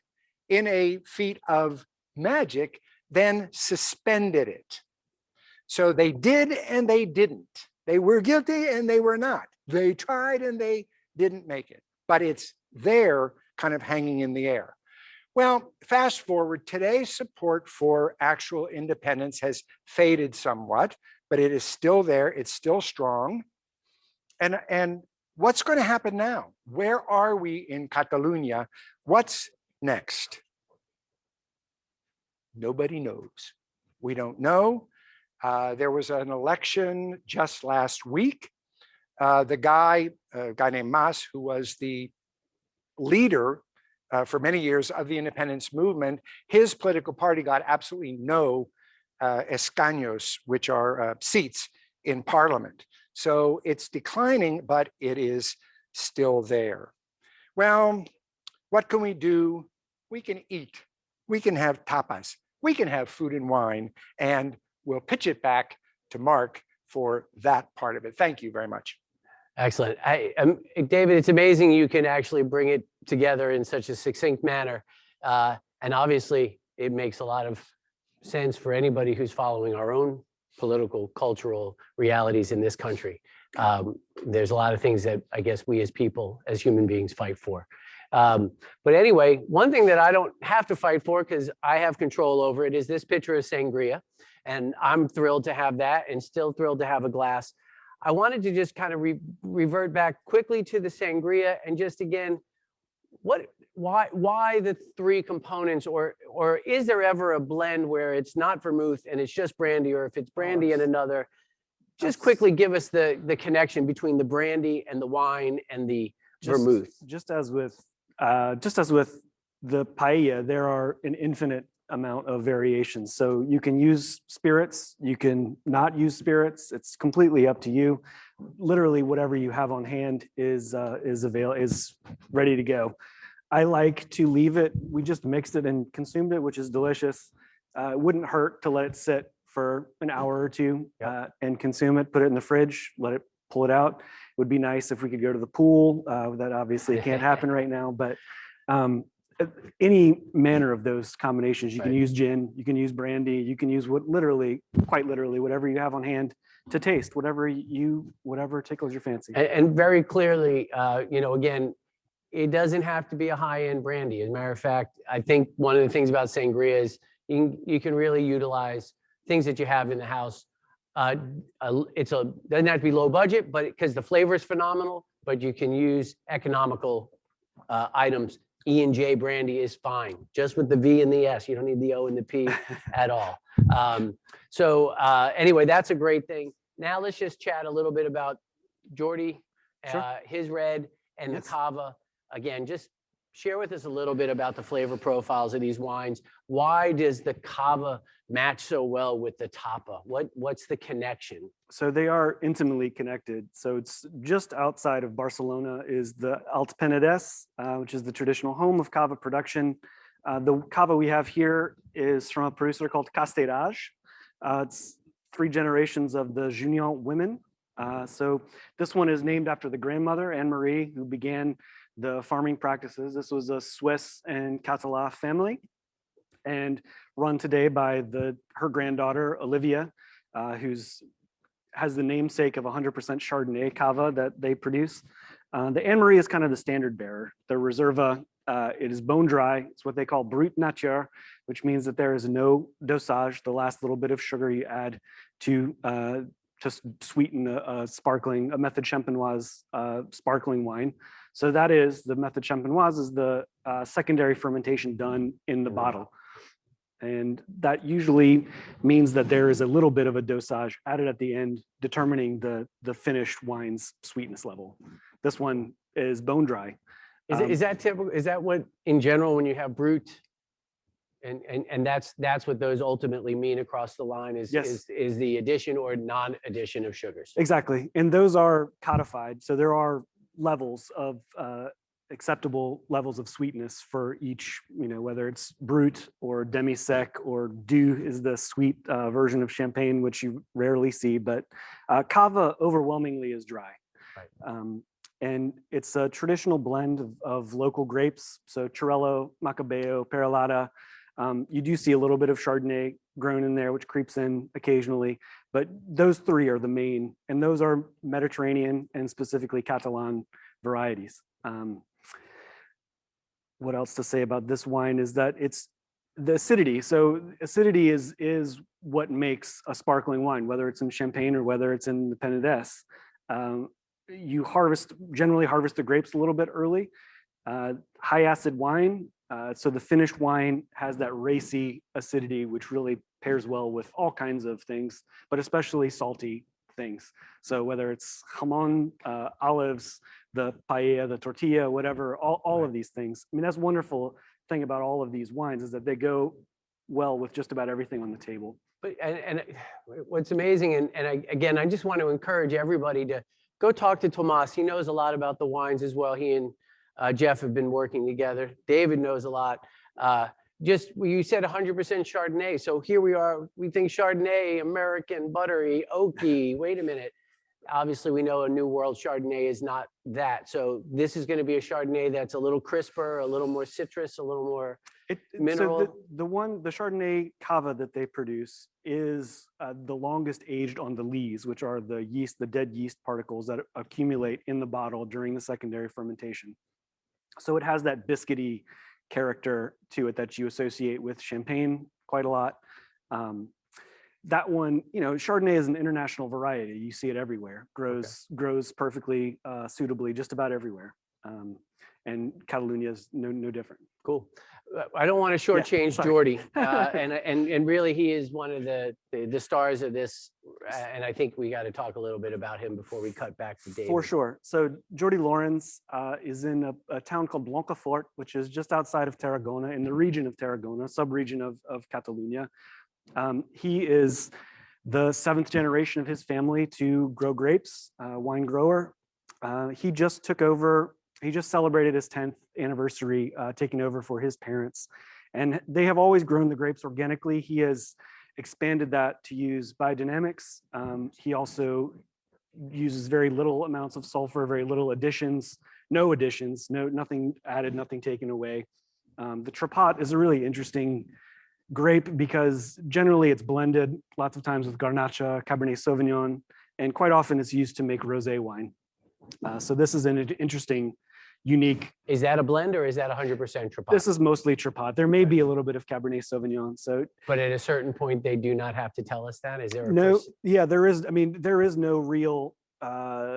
in a feat of magic, then suspended it. So they did and they didn't. They were guilty and they were not. They tried and they didn't make it, but it's there kind of hanging in the air. Well, fast forward, today's support for actual independence has faded somewhat, but it is still there, it's still strong. And what's going to happen now? Where are we in Catalonia? What's next? Nobody knows. We don't know. There was an election just last week. A guy named Mas, who was the leader for many years of the independence movement, his political party got absolutely no escaños, which are seats in parliament. So it's declining, but it is still there. Well, what can we do? We can eat, we can have tapas, we can have food and wine, and we'll pitch it back to Mark for that part of it. Thank you very much. Excellent. David, it's amazing you can actually bring it together in such a succinct manner. And obviously, it makes a lot of sense for anybody who's following our own political, cultural realities in this country. There's a lot of things that I guess we as people, as human beings, fight for. But anyway, one thing that I don't have to fight for because I have control over it is this pitcher of sangria. And I'm thrilled to have that and still thrilled to have a glass. I wanted to just kind of revert back quickly to the sangria and just again, why the three components, or is there ever a blend where it's not vermouth and it's just brandy, or if it's brandy and another? Just quickly give us the connection between the brandy and the wine and the vermouth. Just as with the paella, there are an infinite amount of variations. So you can use spirits, you can not use spirits. It's completely up to you. Literally, whatever you have on hand is ready to go. I like to leave it. We just mixed it and consumed it, which is delicious. It wouldn't hurt to let it sit for an hour or two and consume it. Put it in the fridge, pull it out. It would be nice if we could go to the pool. That obviously can't happen right now, but any manner of those combinations. You can use gin, you can use brandy, you can use quite literally, whatever you have on hand to taste, whatever tickles your fancy. And very clearly, again, it doesn't have to be a high-end brandy. As a matter of fact, I think one of the things about sangria is you can really utilize things that you have in the house. Doesn't have to be low budget, but because the flavor is phenomenal, but you can use economical items. E&J brandy is fine, just with the V and the S. You don't need the O and the P at all. Anyway, that's a great thing. Now let's just chat a little bit about Jordi, his red, and the cava. Again, just share with us a little bit about the flavor profiles of these wines. Why does the cava match so well with the tapa? What's the connection? So they are intimately connected. So it's just outside of Barcelona is the Alt Penedès, which is the traditional home of cava production. The cava we have here is from a producer called Castellage. It's 3 generations of the Juignan women. So this one is named after the grandmother, Anne-Marie, who began the farming practices. This was a Swiss and Catalan family, and run today by her granddaughter, Olivia, who's has the namesake of 100% Chardonnay cava that they produce. The Anne Marie is kind of the standard bearer. The Reserva, it is bone dry. It's what they call brut nature, which means that there is no dosage, the last little bit of sugar you add to sweeten a method champenoise sparkling wine. So that is, the method champenoise is the secondary fermentation done in the bottle. And that usually means that there is a little bit of a dosage added at the end, determining the finished wine's sweetness level. This one is bone dry. Is that typical? Is that what, in general, when you have brut, and that's what those ultimately mean across the line is, Yes. is the addition or non-addition of sugars? Exactly. And those are codified. So there are levels of acceptable levels of sweetness for each, whether it's brut or demi-sec, or doux is the sweet version of champagne, which you rarely see, but cava overwhelmingly is dry. Right. And it's a traditional blend of local grapes. So Xarel-lo, Macabeo, Peralata. You do see a little bit of Chardonnay grown in there, which creeps in occasionally, but those three are the main, and those are Mediterranean and specifically Catalan varieties. What else to say about this wine is that it's the acidity. So acidity is what makes a sparkling wine, whether it's in Champagne or whether it's in the Penedès. You generally harvest the grapes a little bit early. High acid wine. So the finished wine has that racy acidity, which really pairs well with all kinds of things, but especially salty things. So whether it's jamon, olives, the paella, the tortilla, whatever, all of these things. I mean, that's wonderful thing about all of these wines is that they go well with just about everything on the table. But and what's amazing, again, I just want to encourage everybody to go talk to Tomas. He knows a lot about the wines as well. He and Jeff have been working together. David knows a lot. You said 100% Chardonnay. So here we are. We think Chardonnay, American, buttery, oaky. Wait a minute. Obviously, we know a New World Chardonnay is not that. So this is going to be a Chardonnay that's a little crisper, a little more citrus, a little more mineral. So the Chardonnay cava that they produce is the longest aged on the lees, which are the yeast, the dead yeast particles that accumulate in the bottle during the secondary fermentation. So it has that biscuity character to it that you associate with Champagne quite a lot. That one, Chardonnay is an international variety. You see it everywhere. Grows perfectly, suitably, just about everywhere. And Catalonia is no different. Cool. I don't want to shortchange Jordi, and really he is one of the stars of this, and I think we got to talk a little bit about him before we cut back to David. For sure. So Jordi Laurens is in a town called Blancafort, which is just outside of Tarragona, in the region of Tarragona, sub-region of Catalonia. He is the 7th generation of his family to grow grapes, wine grower. He just celebrated his 10th anniversary, taking over for his parents. And they have always grown the grapes organically. He has expanded that to use biodynamics. He also uses very little amounts of sulfur, very little additions, nothing added, nothing taken away. The Trepat is a really interesting grape because generally it's blended lots of times with Garnacha, Cabernet Sauvignon, and quite often it's used to make rosé wine. So this is an interesting, unique. Is that a blend or is that 100% Trepat? This is mostly Trepat. There may be a little bit of Cabernet Sauvignon. So, but at a certain point, they do not have to tell us that. Is there? Yeah, there is. I mean, there is no real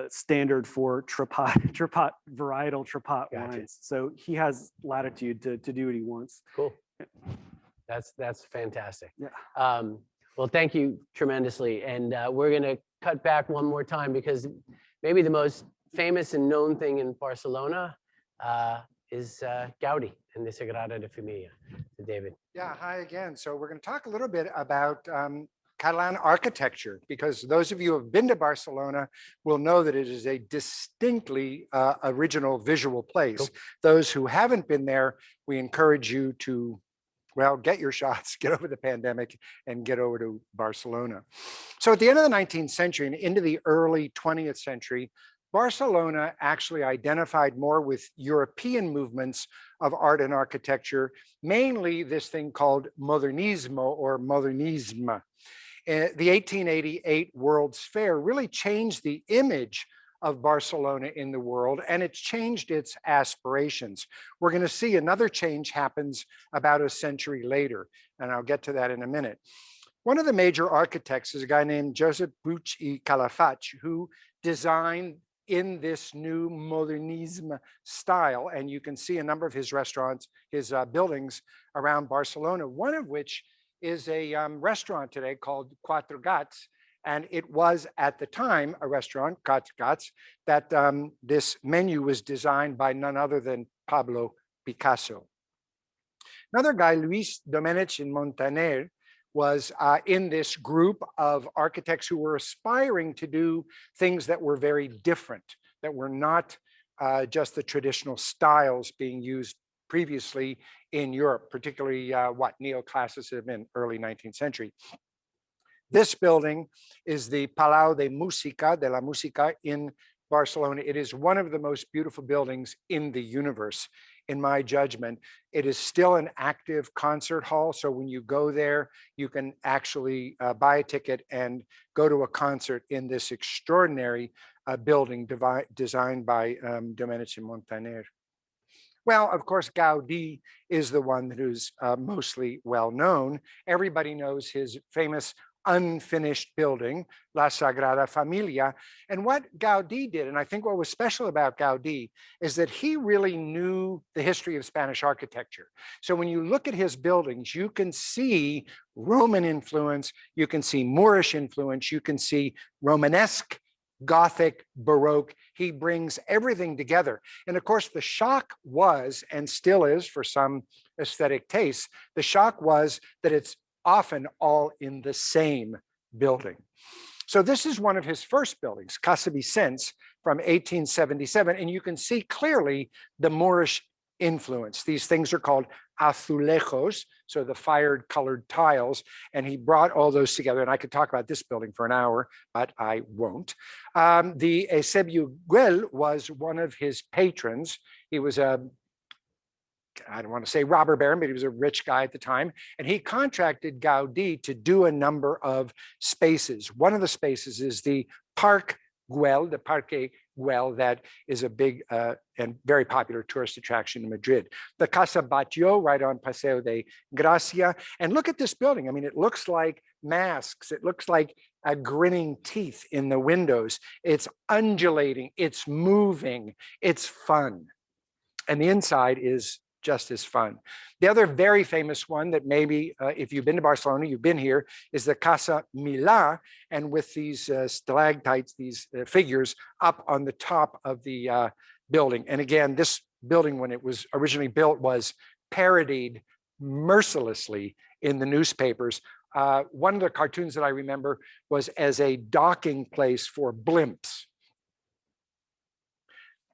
standard for Trepat varietal Trepat wines. So he has latitude to do what he wants. Cool. That's fantastic. Yeah. Well, thank you tremendously. And we're going to cut back one more time because maybe the most famous and known thing in Barcelona is Gaudi and the Sagrada de Familia. David. Yeah, hi again. So we're going to talk a little bit about Catalan architecture, because those of you who have been to Barcelona will know that it is a distinctly original visual place. Cool. Those who haven't been there, we encourage you to, well, get your shots, get over the pandemic and get over to Barcelona. So at the end of the 19th century and into the early 20th century, Barcelona actually identified more with European movements of art and architecture, mainly this thing called modernismo or modernisme. The 1888 World's Fair really changed the image of Barcelona in the world, and it's changed its aspirations. We're going to see another change happens about a century later, and I'll get to that in a minute. One of the major architects is a guy named Josep Puig i Calafat, who designed in this new modernism style, and you can see a number of his restaurants, his buildings around Barcelona, one of which is a restaurant today called Quatre Gats. And it was at the time a restaurant, Quatre Gats, that this menu was designed by none other than Pablo Picasso. Another guy, Luis Domènech i Montaner, was in this group of architects who were aspiring to do things that were very different, that were not just the traditional styles being used previously in Europe, particularly neoclassicism in early 19th century. This building is the Palau de la Música in Barcelona. It is one of the most beautiful buildings in the universe, in my judgment. It is still an active concert hall. So when you go there, you can actually buy a ticket and go to a concert in this extraordinary building designed by Domènech i Montaner. Well, of course, Gaudí is the one who's mostly well known. Everybody knows his famous unfinished building, La Sagrada Familia. And what Gaudí did, and I think what was special about Gaudí, is that he really knew the history of Spanish architecture. So when you look at his buildings, you can see Roman influence, you can see Moorish influence, you can see Romanesque, Gothic, Baroque. He brings everything together. And of course, the shock was, and still is for some aesthetic tastes, the shock was that it's often all in the same building. So this is one of his first buildings, Casa Vicens, from 1877. And you can see clearly the Moorish influence. These things are called azulejos, so the fired colored tiles. And he brought all those together. And I could talk about this building for an hour, but I won't. The Eusebio Güell was one of his patrons. He was I don't want to say robber baron, but he was a rich guy at the time. And he contracted Gaudí to do a number of spaces. One of the spaces is the Parc Güell, the Parque Güell, that is a big and very popular tourist attraction in Madrid. The Casa Batlló, right on Paseo de Gracia. And look at this building. I mean, it looks like masks. It looks like grinning teeth in the windows. It's undulating. It's moving. It's fun. And the inside is just as fun. The other very famous one that maybe if you've been to Barcelona, you've been here, is the Casa Milà, and with these stalactites, these figures up on the top of the building. And again, this building, when it was originally built, was parodied mercilessly in the newspapers. One of the cartoons that I remember was as a docking place for blimps.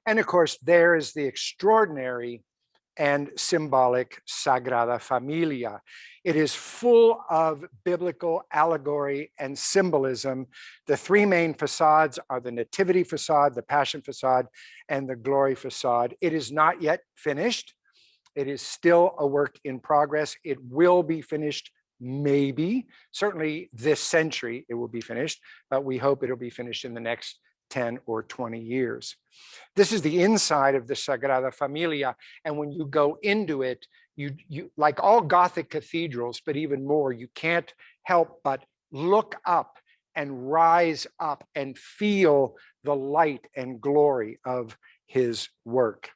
And of course, there is the extraordinary and symbolic Sagrada Familia. It is full of biblical allegory and symbolism. The three main facades are the Nativity facade, the Passion facade, and the Glory facade. It is not yet finished. It is still a work in progress. It will be finished, maybe, certainly this century it will be finished, but we hope it'll be finished in the next 10 or 20 years. This is the inside of the Sagrada Familia. And when you go into it, you like all Gothic cathedrals, but even more, you can't help but look up and rise up and feel the light and glory of his work.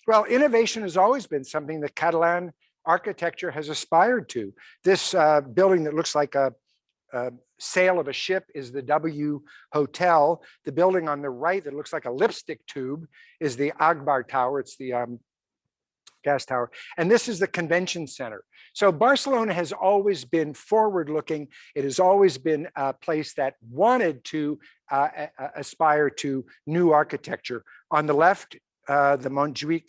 Well, innovation has always been something that Catalan architecture has aspired to. This building that looks like a sail of a ship is the W Hotel. The building on the right that looks like a lipstick tube is the Akbar Tower. It's the gas tower. And this is the convention center. So Barcelona has always been forward-looking. It has always been a place that wanted to aspire to new architecture. On the left, the Montjuic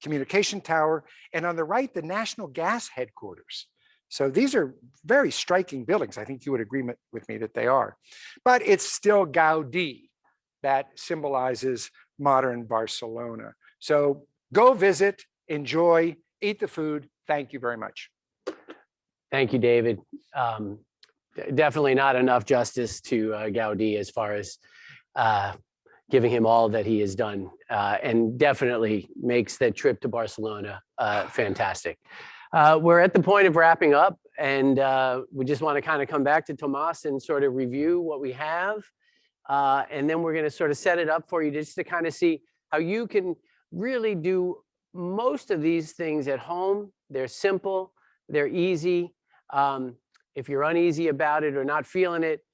Communication Tower, and on the right, the National Gas Headquarters. So these are very striking buildings. I think you would agree with me that they are. But it's still Gaudí. that symbolizes modern Barcelona. So go visit, enjoy, eat the food. Thank you very much. Thank you, David. Definitely not enough justice to Gaudí as far as giving him all that he has done, and definitely makes the trip to Barcelona fantastic. We're at the point of wrapping up, and we just want to kind of come back to Tomas and sort of review what we have. And then we're going to sort of set it up for you just to kind of see how you can really do most of these things at home. They're simple, they're easy. If you're uneasy about it or not feeling it,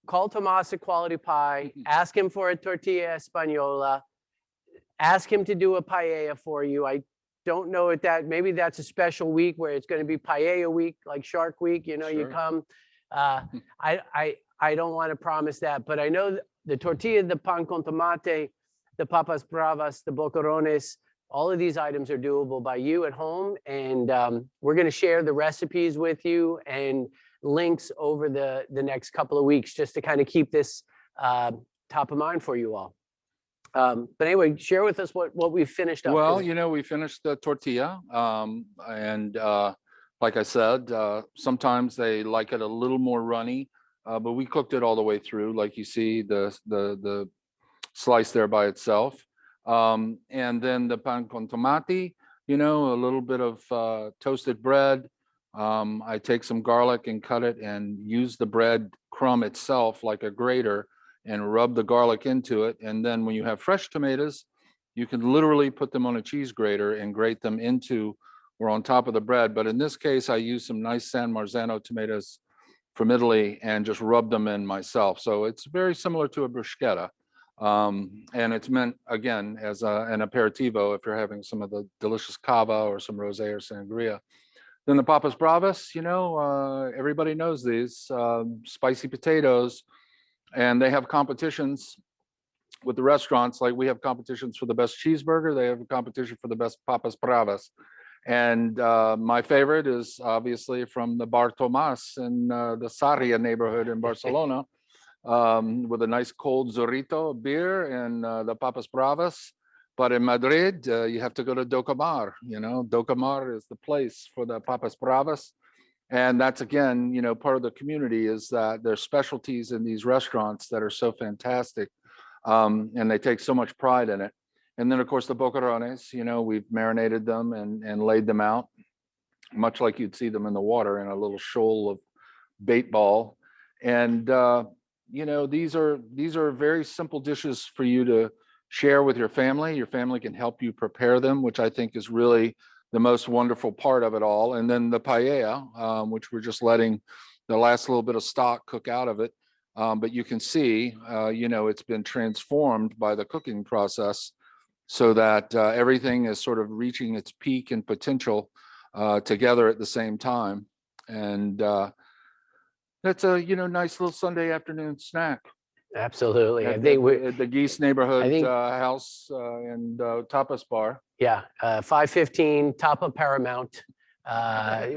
call Tomas at Quality Pie, ask him for a tortilla española, ask him to do a paella for you. I don't know if maybe that's a special week where it's going to be paella week, like Shark Week, you know, Sure. you come. I don't want to promise that, but I know the tortilla, the pan con tomate, the papas bravas, the boquerones, all of these items are doable by you at home. And we're going to share the recipes with you and links over the next couple of weeks just to kind of keep this top of mind for you all. But anyway, share with us what we've finished up. Well, you know, we finished the tortilla, and like I said, sometimes they like it a little more runny, but we cooked it all the way through, like you see the slice there by itself. And then the pan con tomate, you know, a little bit of toasted bread. I take some garlic and cut it and use the bread crumb itself like a grater and rub the garlic into it. And then when you have fresh tomatoes, you can literally put them on a cheese grater and grate them into or on top of the bread. But in this case, I use some nice San Marzano tomatoes from Italy and just rub them in myself. So it's very similar to a bruschetta. And it's meant, again, as an aperitivo if you're having some of the delicious cava or some rosé or sangria. Then the papas bravas, you know, everybody knows these, spicy potatoes, and they have competitions with the restaurants. Like we have competitions for the best cheeseburger, they have a competition for the best papas bravas. And my favorite is obviously from the Bar Tomas in the Sarria neighborhood in Barcelona, with a nice cold zorrito beer and the papas bravas. But in Madrid, you have to go to Docamar. You know, Docamar is the place for the papas bravas. And that's, again, you know, part of the community is that there's specialties in these restaurants that are so fantastic, and they take so much pride in it. And then, of course, the boquerones, you know, we've marinated them and laid them out, much like you'd see them in the water in a little shoal of bait ball. And, you know, these are very simple dishes for you to share with your family. Your family can help you prepare them, which I think is really the most wonderful part of it all. And then the paella, which we're just letting the last little bit of stock cook out of it. But you can see, you know, it's been transformed by the cooking process so that everything is sort of reaching its peak and potential together at the same time. And that's a, you know, nice little Sunday afternoon snack. Absolutely. At the Geese neighborhood house and tapas bar. Yeah, 515 top of Paramount.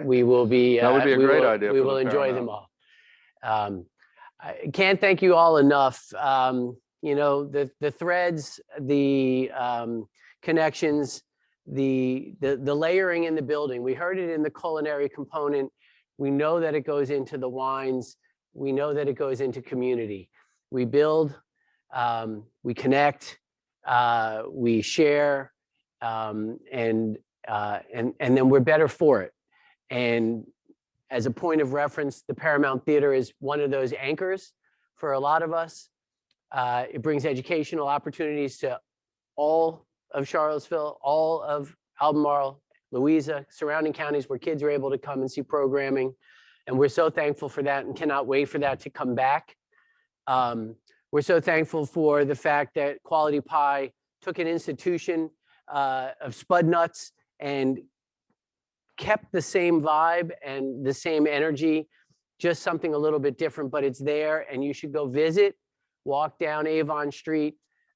We will be. That would be a great idea. We will enjoy them all. I can't thank you all enough. You know, the threads, the connections, the layering in the building. We heard it in the culinary component. We know that it goes into the wines. We know that it goes into community. We build, we connect, we share, and then we're better for it. And as a point of reference, the Paramount Theater is one of those anchors for a lot of us. It brings educational opportunities to all of Charlottesville, all of Albemarle, Louisa, surrounding counties where kids are able to come and see programming. And we're so thankful for that and cannot wait for that to come back. We're so thankful for the fact that Quality Pie took an institution of spud nuts and kept the same vibe and the same energy, just something a little bit different, but it's there and you should go visit, walk down Avon Street,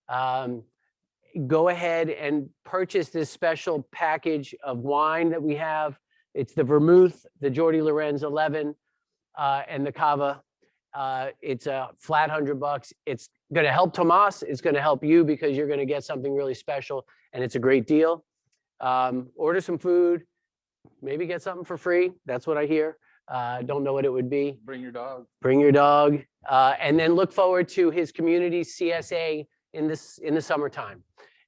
go ahead and purchase this special package of wine that we have. It's the Vermouth, the Jordi Lorenz 11, and the Cava. It's a flat $100. It's going to help Tomas. It's going to help you because you're going to get something really special, and it's a great deal. Order some food, maybe get something for free. That's what I hear. Don't know what it would be. Bring your dog. Bring your dog, and then look forward to his community CSA in the summertime.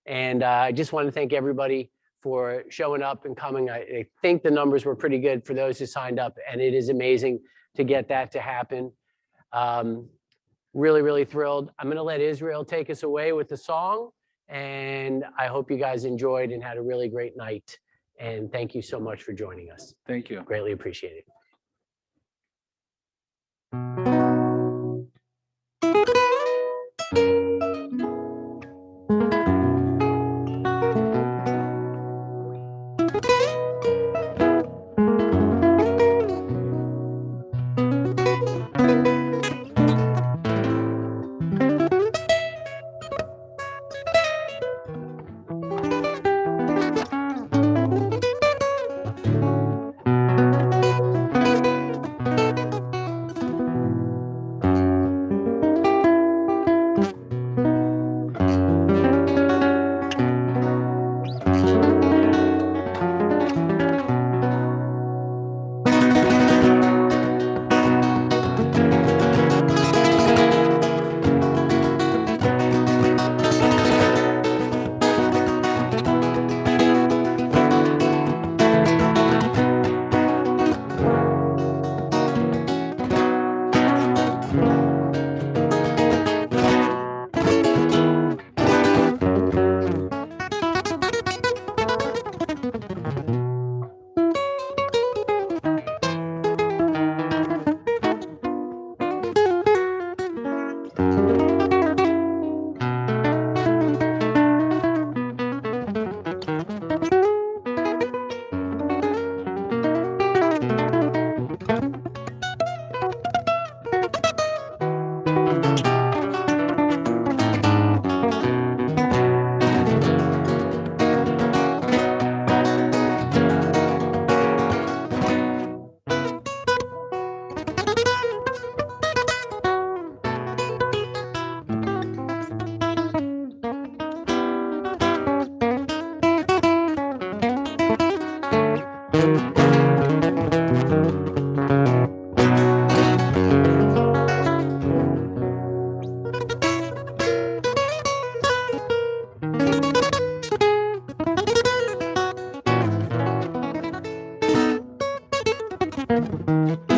And I just want to thank everybody for showing up and coming. I think the numbers were pretty good for those who signed up, and it is amazing to get that to happen. Really, really thrilled. I'm going to let Israel take us away with the song, and I hope you guys enjoyed and had a really great night. And thank you so much for joining us. Thank you. Greatly appreciate it. Thank you.